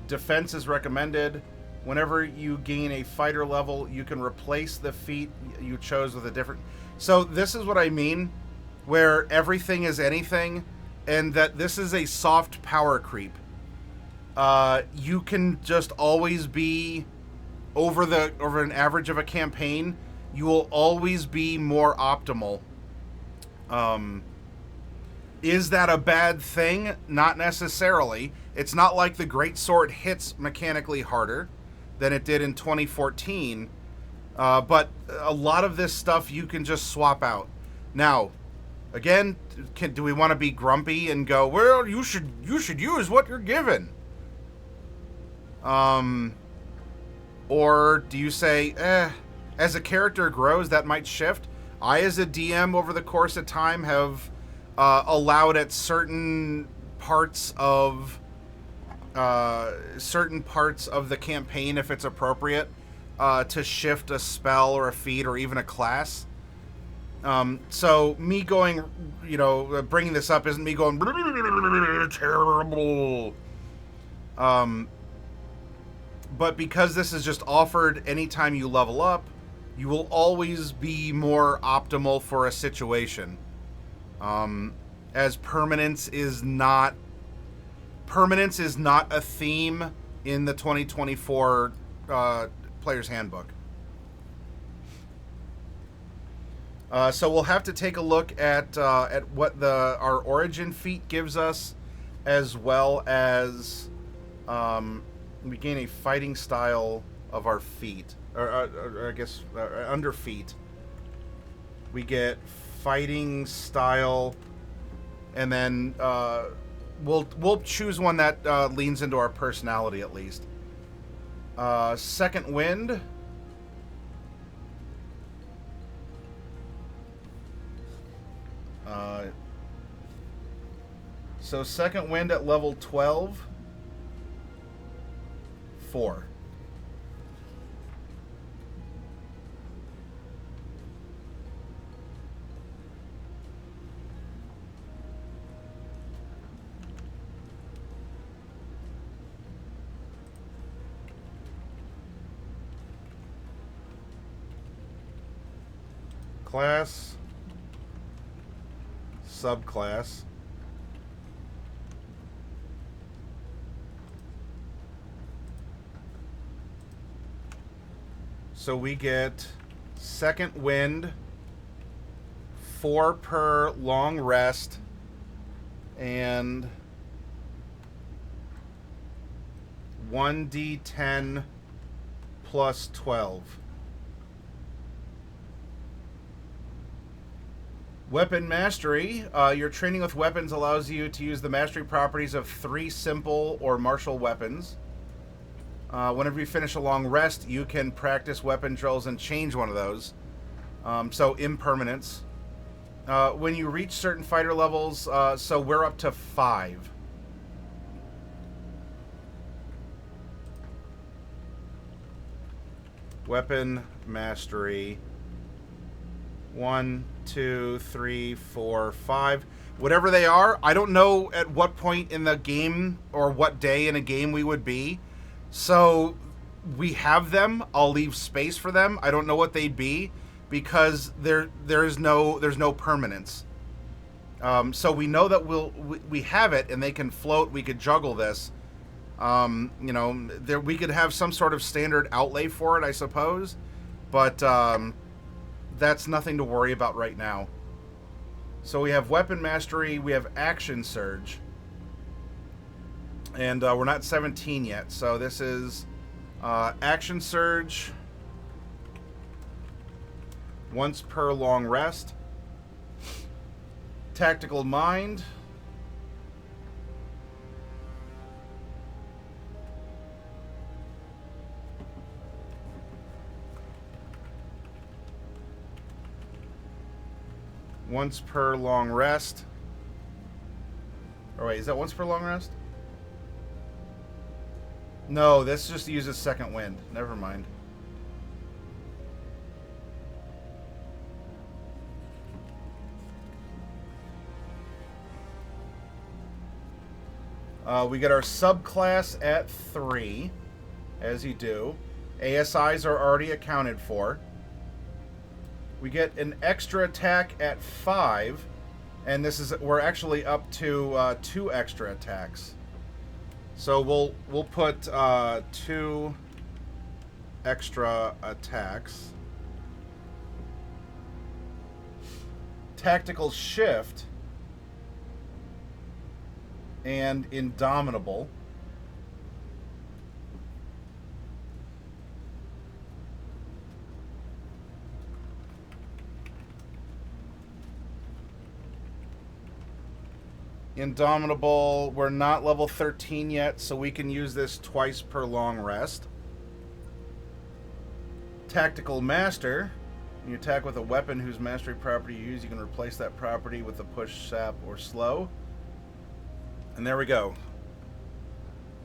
Defense is recommended. Whenever you gain a fighter level, you can replace the feat you chose with a different... So this is what I mean, where everything is anything, and that this is a soft power creep. You can just always be over an average of a campaign. You will always be more optimal. Is that a bad thing? Not necessarily. It's not like the greatsword hits mechanically harder than it did in 2014, but a lot of this stuff you can just swap out. Now, again, do we want to be grumpy and go, well, you should use what you're given? Or do you say, as a character grows, that might shift? I, as a DM, over the course of time, have allowed at certain parts of the campaign, if it's appropriate, to shift a spell or a feat or even a class. So me going, bringing this up isn't me going terrible. But because this is just offered anytime you level up, you will always be more optimal for a situation. As permanence is not a theme in the 2024 Player's Handbook. So we'll have to take a look at what our origin feat gives us, as well as we gain a fighting style of our feat, or I guess under feat. We get fighting style, and then we'll choose one that leans into our personality at least. Second wind. So second wind at level 12. 4. Class, subclass, so we get second wind, 4 per long rest, and 1d10 plus 12. Weapon Mastery. Your training with weapons allows you to use the mastery properties of 3 simple or martial weapons. Whenever you finish a long rest, you can practice weapon drills and change one of those. So impermanence. When you reach certain fighter levels, so we're up to 5. Weapon Mastery. 1, 2, 3, 4, 5. Whatever they are, I don't know at what point in the game or what day in a game we would be. So we have them. I'll leave space for them. I don't know what they'd be because there's no permanence. So we know that we have it and they can float. We could juggle this. We could have some sort of standard outlay for it, I suppose. But that's nothing to worry about right now. So we have Weapon Mastery, we have Action Surge. And we're not 17 yet, so this is Action Surge. Once per long rest. Tactical Mind. Once per long rest. Or wait, is that once per long rest? No, this just uses second wind. Never mind. We get our subclass at 3, as you do. ASIs are already accounted for. We get an extra attack at 5, and we're actually up to 2 extra attacks. So we'll put 2 extra attacks. Tactical Shift and Indomitable. Indomitable, we're not level 13 yet, so we can use this twice per long rest. Tactical Master. When you attack with a weapon whose mastery property you use, you can replace that property with a push, sap, or slow. And there we go.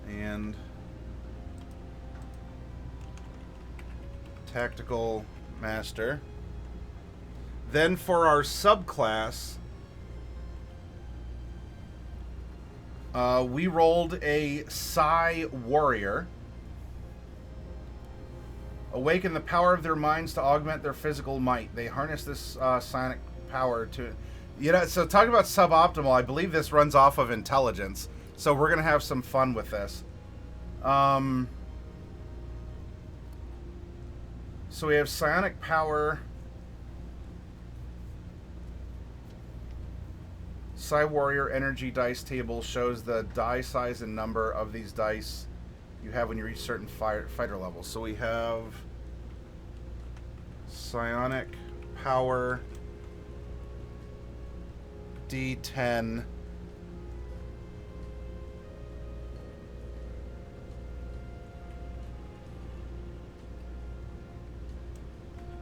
And Tactical Master. Then for our subclass, we rolled a Psi Warrior. Awaken the power of their minds to augment their physical might. They harness this psionic power to... so talking about suboptimal, I believe this runs off of intelligence. So we're going to have some fun with this. So we have psionic power... Psi Warrior energy dice table shows the die size and number of these dice you have when you reach certain fighter levels. So we have psionic power D10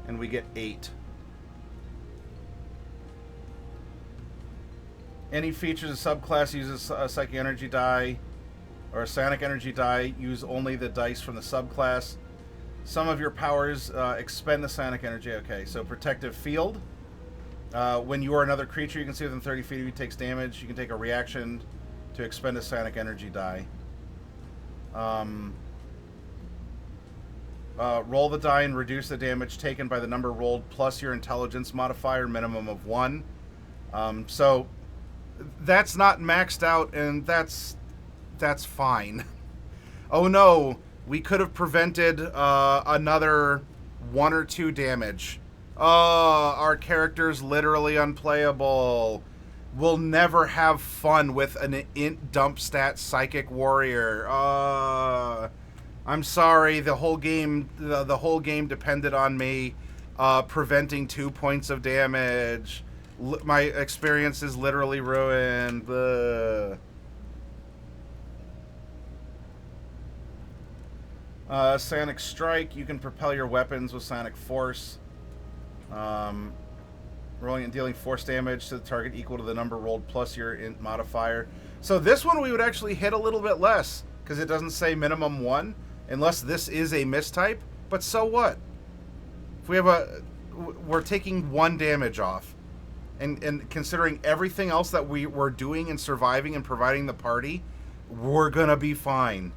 and we get 8. Any features of subclass uses a psychic energy die or a psionic energy die. Use only the dice from the subclass. Some of your powers expend the psionic energy. Okay, so Protective Field. When you or another creature you can see within 30 feet of you takes damage, you can take a reaction to expend a psionic energy die. Roll the die and reduce the damage taken by the number rolled plus your intelligence modifier, minimum of 1. So that's not maxed out, and that's fine. Oh no, we could have prevented another 1 or 2 damage. Oh, our character's literally unplayable. will never have fun with an int dump stat psychic warrior. I'm sorry. The whole game, the whole game depended on me preventing 2 points of damage. My experience is literally ruined. Sonic Strike. You can propel your weapons with Sonic Force. Rolling and dealing force damage to the target equal to the number rolled plus your int modifier. So this one we would actually hit a little bit less because it doesn't say minimum 1 unless this is a mistype. But so what? If we have we're taking 1 damage off, and considering everything else that we were doing and surviving and providing the party, we're gonna be fine.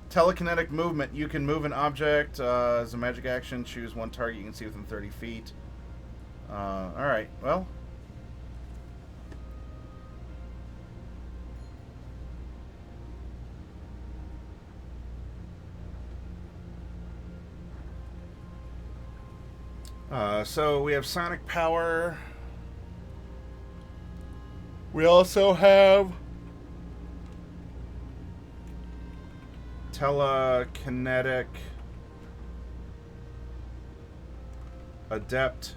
Telekinetic movement. You can move an object as a magic action. Choose one target you can see within 30 feet. Alright, well. So we have Sonic Power. We also have Telekinetic Adept.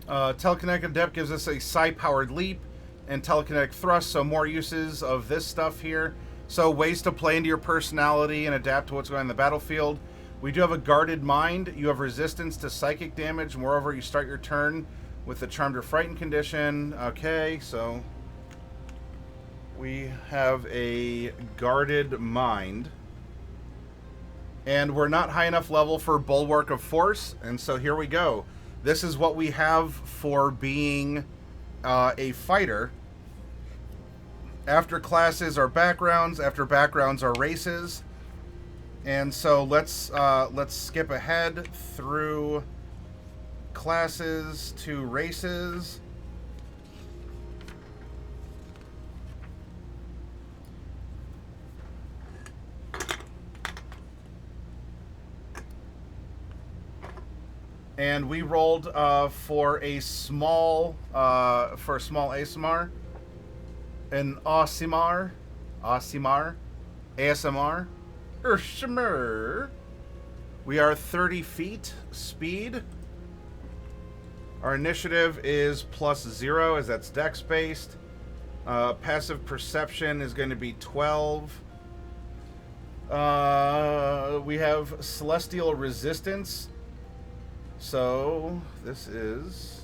Telekinetic Adept gives us a psi-powered leap and telekinetic thrust, so more uses of this stuff here. So ways to play into your personality and adapt to what's going on in the battlefield. We do have a guarded mind. You have resistance to psychic damage. Moreover, you start your turn with the Charmed or Frightened condition. Okay, so we have a guarded mind. And we're not high enough level for Bulwark of Force, and so here we go. This is what we have for being a fighter. After classes are backgrounds, after backgrounds are races. And so let's skip ahead through classes to races. And we rolled for a small AASIMAR, an AASIMAR, AASIMAR. We are 30 feet speed. Our initiative is +0 as that's dex based. Passive perception is going to be 12. We have celestial resistance. So, this is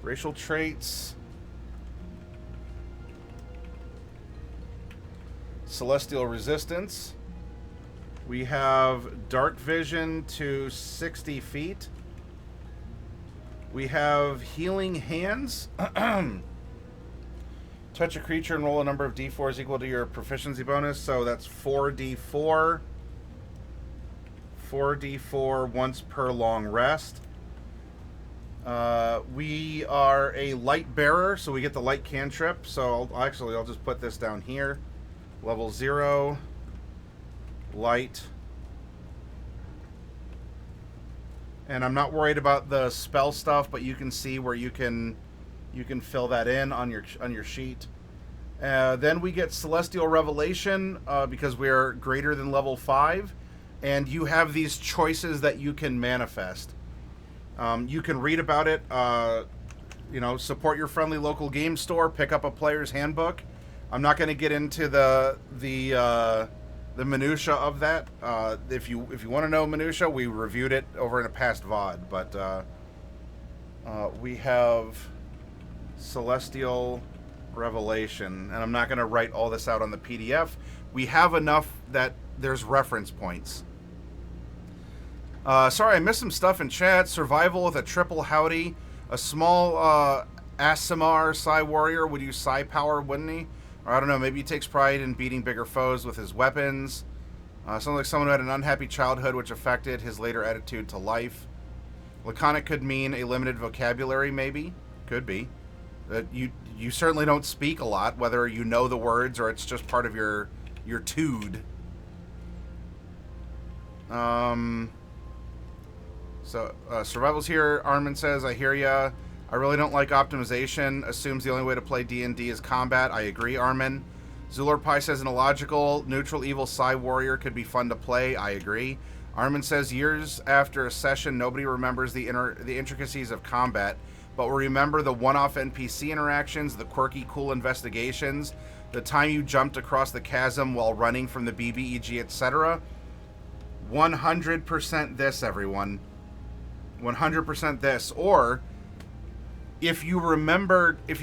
racial traits, celestial resistance. We have dark vision to 60 feet. We have healing hands. Touch a creature and roll a number of d4s equal to your proficiency bonus. So that's 4d4. 4d4 once per long rest. We are a light bearer, so we get the light cantrip. So I'll just put this down here. Level 0. Light. And I'm not worried about the spell stuff, but you can see where you can fill that in on your sheet. Then we get Celestial Revelation because we're greater than level 5, and you have these choices that you can manifest. You can read about it. Support your friendly local game store. Pick up a player's handbook. I'm not going to get into the minutia of that. If you want to know minutia, we reviewed it over in a past VOD. But we have Celestial Revelation, and I'm not going to write all this out on the PDF. We have enough that there's reference points. Sorry, I missed some stuff in chat. Survival with a triple howdy. A small AASIMAR Psi Warrior would use Psi power, wouldn't he? Or I don't know, maybe he takes pride in beating bigger foes with his weapons. Sounds like someone who had an unhappy childhood which affected his later attitude to life. Laconic could mean a limited vocabulary, maybe. Could be. You certainly don't speak a lot, whether you know the words or it's just part of your tude. Survival's here. Armin says, I hear ya. I really don't like optimization. Assumes the only way to play D&D is combat. I agree, Armin. Zulor Pi says an illogical, neutral, evil Psi Warrior could be fun to play. I agree. Armin says years after a session, nobody remembers the intricacies of combat, but will remember the one-off NPC interactions, the quirky, cool investigations, the time you jumped across the chasm while running from the BBEG, etc. 100% this, everyone. 100% this. Or if you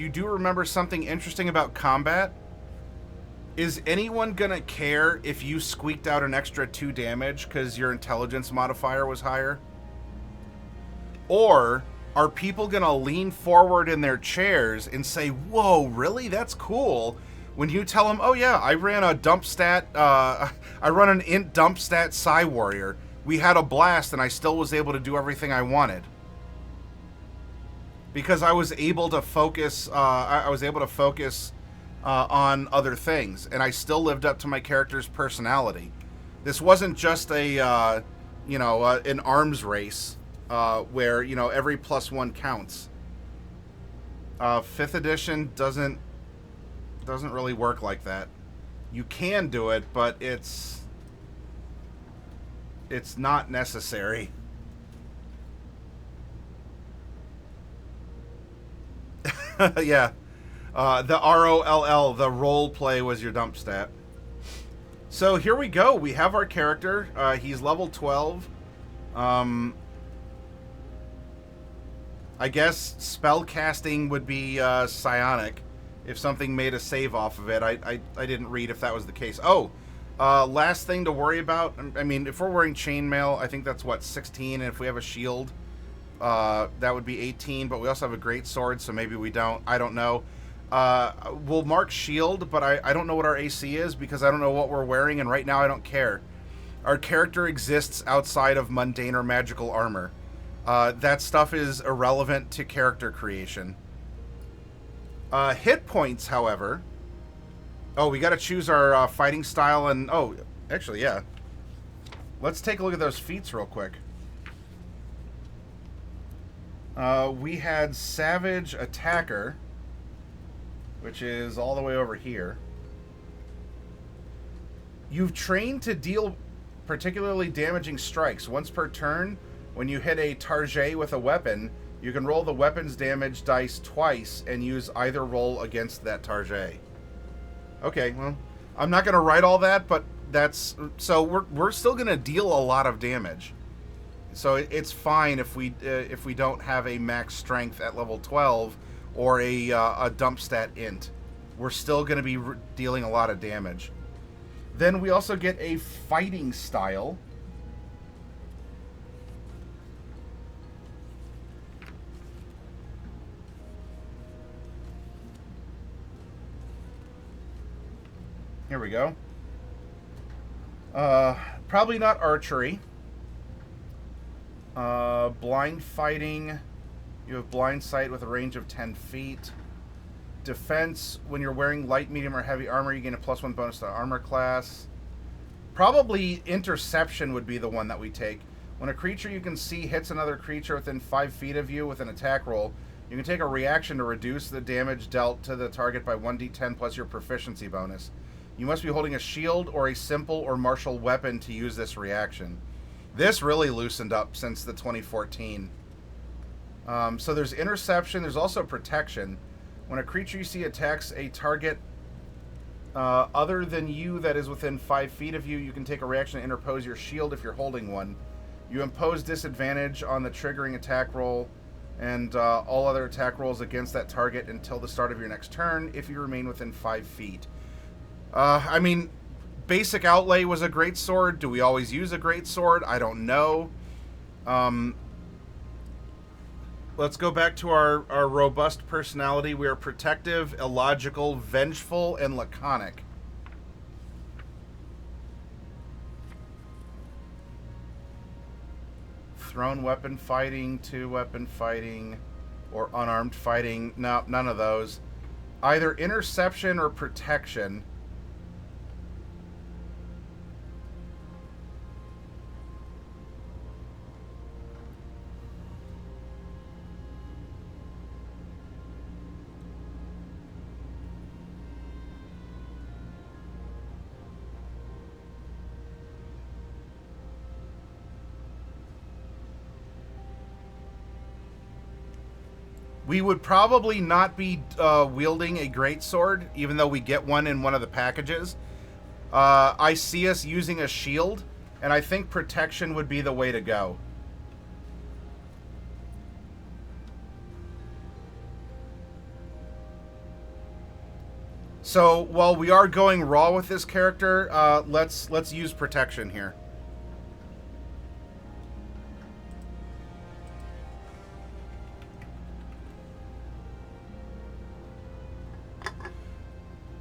do remember something interesting about combat, is anyone gonna care if you squeaked out an extra 2 damage because your intelligence modifier was higher? Or are people gonna lean forward in their chairs and say, whoa, really? That's cool, when you tell them, oh yeah, I ran a dump stat, I run an int dump stat Psi Warrior. We had a blast and I still was able to do everything I wanted. Because I was able to focus, on other things, and I still lived up to my character's personality. This wasn't just an arms race where every +1 counts. 5th edition doesn't really work like that. You can do it, but it's not necessary. Yeah. The ROLL, the role play, was your dump stat. So here we go. We have our character. He's level 12. I guess spell casting would be psionic if something made a save off of it. I didn't read if that was the case. Oh, last thing to worry about. I mean, if we're wearing chainmail, I think that's, 16? And if we have a shield, that would be 18. But we also have a great sword, so maybe we don't. I don't know. We'll mark shield, but I don't know what our AC is because I don't know what we're wearing, and right now I don't care. Our character exists outside of mundane or magical armor. That stuff is irrelevant to character creation. Hit points, however. Oh, we got to choose our fighting style, and oh, actually, yeah. Let's take a look at those feats real quick. We had Savage Attacker, which is all the way over here. You've trained to deal particularly damaging strikes. Once per turn, when you hit a target with a weapon, you can roll the weapon's damage dice twice and use either roll against that target. Okay, well, I'm not going to write all that, but that's... So we're still going to deal a lot of damage. So it's fine if we don't have a max strength at level 12 or a dump stat int. We're still going to be dealing a lot of damage. Then we also get a fighting style. Here we go. Probably not archery. Blind fighting. You have blind sight with a range of 10 feet. Defense, when you're wearing light, medium, or heavy armor, you gain a +1 bonus to armor class. Probably interception would be the one that we take. When a creature you can see hits another creature within 5 feet of you with an attack roll, you can take a reaction to reduce the damage dealt to the target by 1d10 plus your proficiency bonus. You must be holding a shield or a simple or martial weapon to use this reaction. This really loosened up since the 2014. So there's interception. There's also protection. When a creature you see attacks a target other than you that is within 5 feet of you, you can take a reaction to interpose your shield if you're holding one. You impose disadvantage on the triggering attack roll and all other attack rolls against that target until the start of your next turn if you remain within 5 feet. I mean, basic outlay was a great sword. Do we always use a great sword? I don't know. Let's go back to our robust personality. We are protective, illogical, vengeful, and laconic. Thrown weapon fighting, 2-weapon fighting, or unarmed fighting. No, none of those. Either interception or protection. We would probably not be wielding a greatsword, even though we get one in one of the packages. I see us using a shield, and I think protection would be the way to go. So while we are going raw with this character, let's use protection here.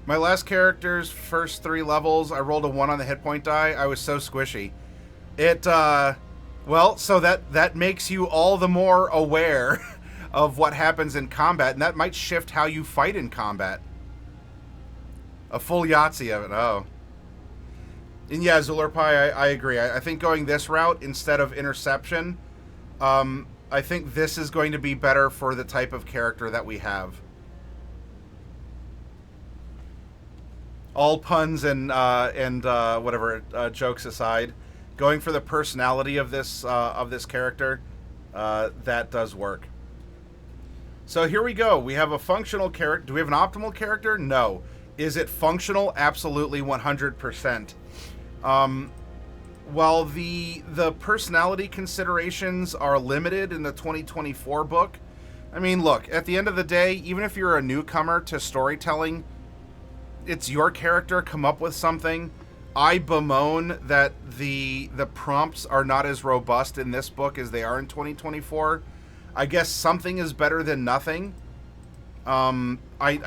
My last character's first 3 levels, I rolled a 1 on the hit point die. I was so squishy. It, well, so that makes you all the more aware of what happens in combat, and that might shift how you fight in combat. A full Yahtzee of it, oh. And yeah, Zulurpai, I agree. I think going this route instead of interception, I think this is going to be better for the type of character that we have. All puns and whatever jokes aside, going for the personality of this character, that does work. So here we go. We have a functional character. Do we have an optimal character? No. Is it functional? Absolutely, 100%. While the personality considerations are limited in the 2024 book, I mean, look, at the end of the day, even if you're a newcomer to storytelling, it's your character. Come up with something. I bemoan that the prompts are not as robust in this book as they are in 2024. I guess something is better than nothing. I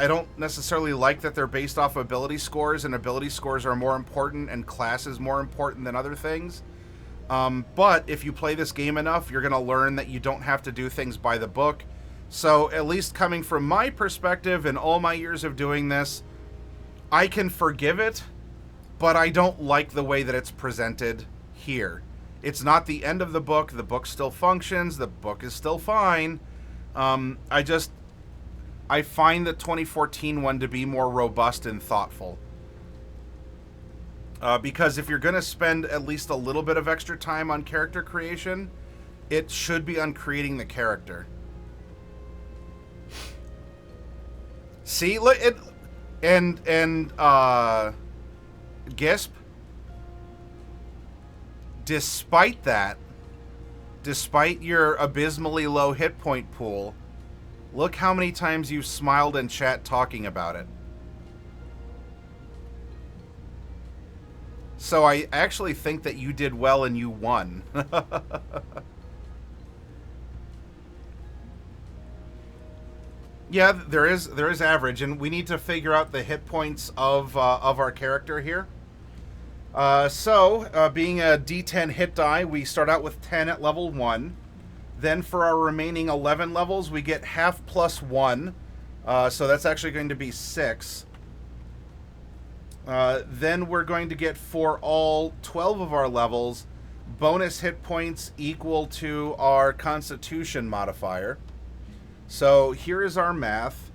don't necessarily like that they're based off ability scores, and ability scores are more important and class is more important than other things. But if you play this game enough, you're going to learn that you don't have to do things by the book. So at least coming from my perspective in all my years of doing this, I can forgive it, but I don't like the way that it's presented here. It's not the end of the book. The book still functions. The book is still fine. I find the 2014 one to be more robust and thoughtful. Because if you're going to spend at least a little bit of extra time on character creation, it should be on creating the character. See, look, and Gisp, despite that, despite your abysmally low hit point pool, look how many times you've smiled in chat talking about it. So I actually think that you did well and you won. Yeah, there is average, and we need to figure out the hit points of our character here. Being a D10 hit die, we start out with 10 at level 1. Then for our remaining 11 levels, we get half plus 1. So that's actually going to be 6. Then we're going to get, for all 12 of our levels, bonus hit points equal to our Constitution modifier. So here is our math.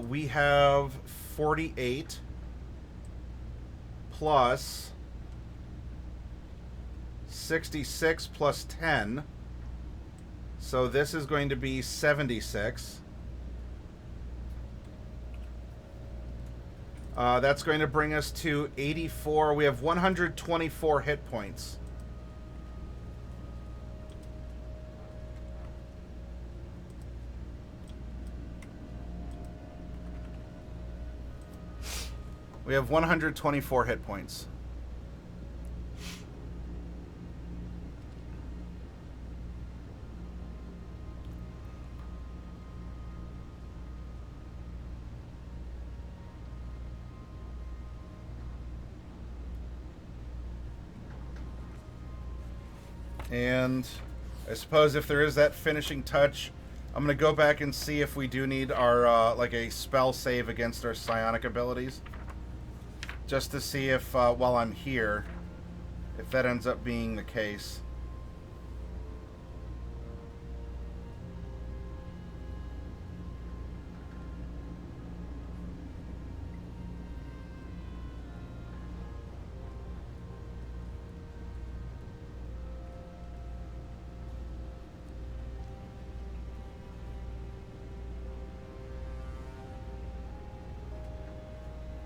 We have 48 plus 66 plus 10. So this is going to be 76. That's going to bring us to 84. We have 124 hit points. We have 124 hit points. And I suppose if there is that finishing touch, I'm going to go back and see if we do need our, like a spell save against our psionic abilities. Just to see if, while I'm here, if that ends up being the case.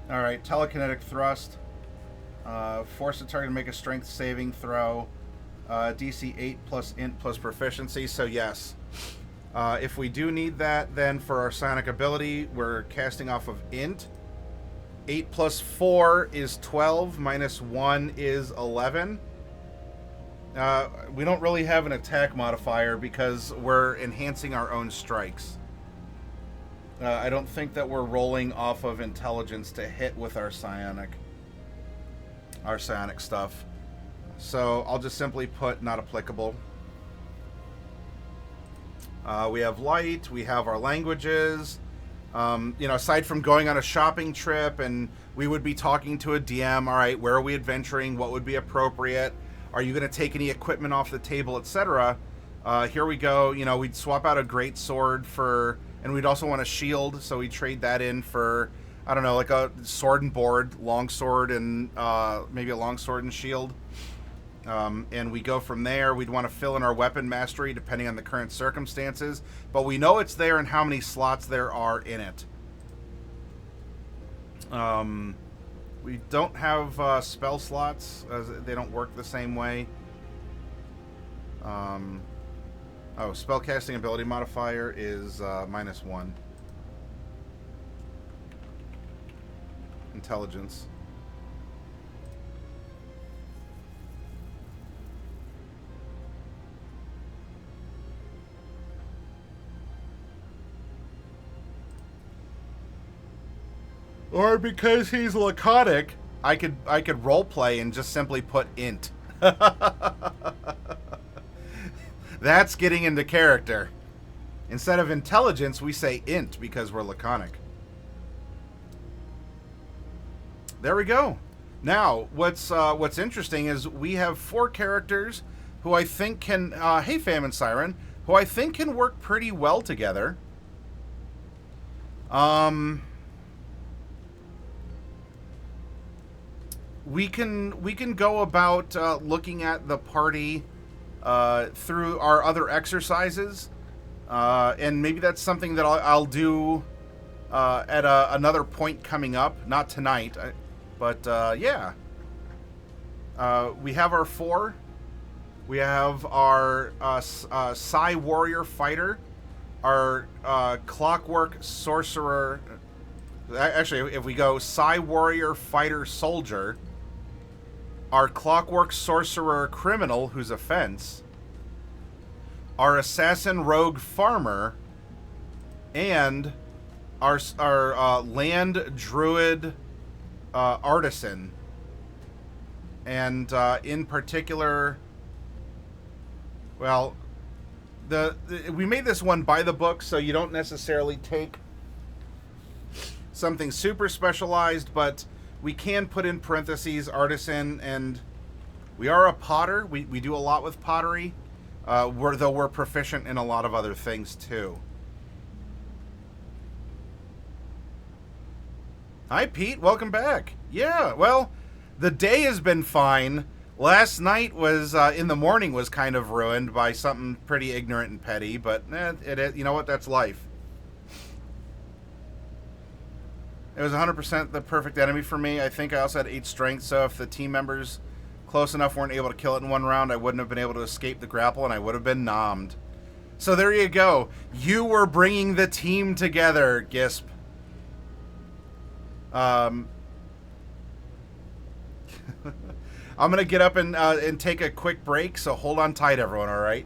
Alright, telekinetic thrust. Force the target to make a strength saving throw. DC 8 plus int plus proficiency. So yes. If we do need that, then for our psionic ability, we're casting off of int. 8 plus 4 is 12, minus 1 is 11. We don't really have an attack modifier because we're enhancing our own strikes. I don't think that we're rolling off of intelligence to hit with our psionic stuff. So I'll just simply put not applicable. We have light, we have our languages. Aside from going on a shopping trip and we would be talking to a DM, all right, where are we adventuring? What would be appropriate? Are you going to take any equipment off the table, etc.? Here we go. We'd swap out a great sword for... And we'd also want a shield, so we trade that in for, I don't know, like a sword and board, long sword and maybe a long sword and shield. And we go from there. We'd want to fill in our weapon mastery depending on the current circumstances. But we know it's there and how many slots there are in it. We don't have spell slots, as they don't work the same way. Spellcasting ability modifier is minus 1. Intelligence. Or because he's laconic, I could roleplay and just simply put int. That's getting into character. Instead of intelligence, we say int because we're laconic. There we go. Now, what's interesting is we have 4 characters who I think can... hey, Famine Siren. Who I think can work pretty well together. We can go about looking at the party through our other exercises, and maybe that's something that I'll do at another point coming up, not tonight, but yeah. We have our 4. We have our Psi Warrior Fighter, our Clockwork Sorcerer. Actually, if we go Psi Warrior Fighter Soldier, our Clockwork Sorcerer Criminal, who's a fence, our Assassin Rogue Farmer, and our Land Druid Artisan. And in particular, well, we made this one by the book, so you don't necessarily take something super specialized, but we can put in parentheses artisan and We are a potter. We do a lot with pottery. Though we're proficient in a lot of other things too. Hi, Pete. Welcome back. Yeah, well, the day has been fine. Last night was, in the morning, was kind of ruined by something pretty ignorant and petty, but you know what? That's life. It was 100% the perfect enemy for me. I think I also had 8 strength, so if the team members close enough weren't able to kill it in one round, I wouldn't have been able to escape the grapple, and I would have been nommed. So there you go. You were bringing the team together, Gisp. I'm going to get up and take a quick break, so hold on tight, everyone, all right?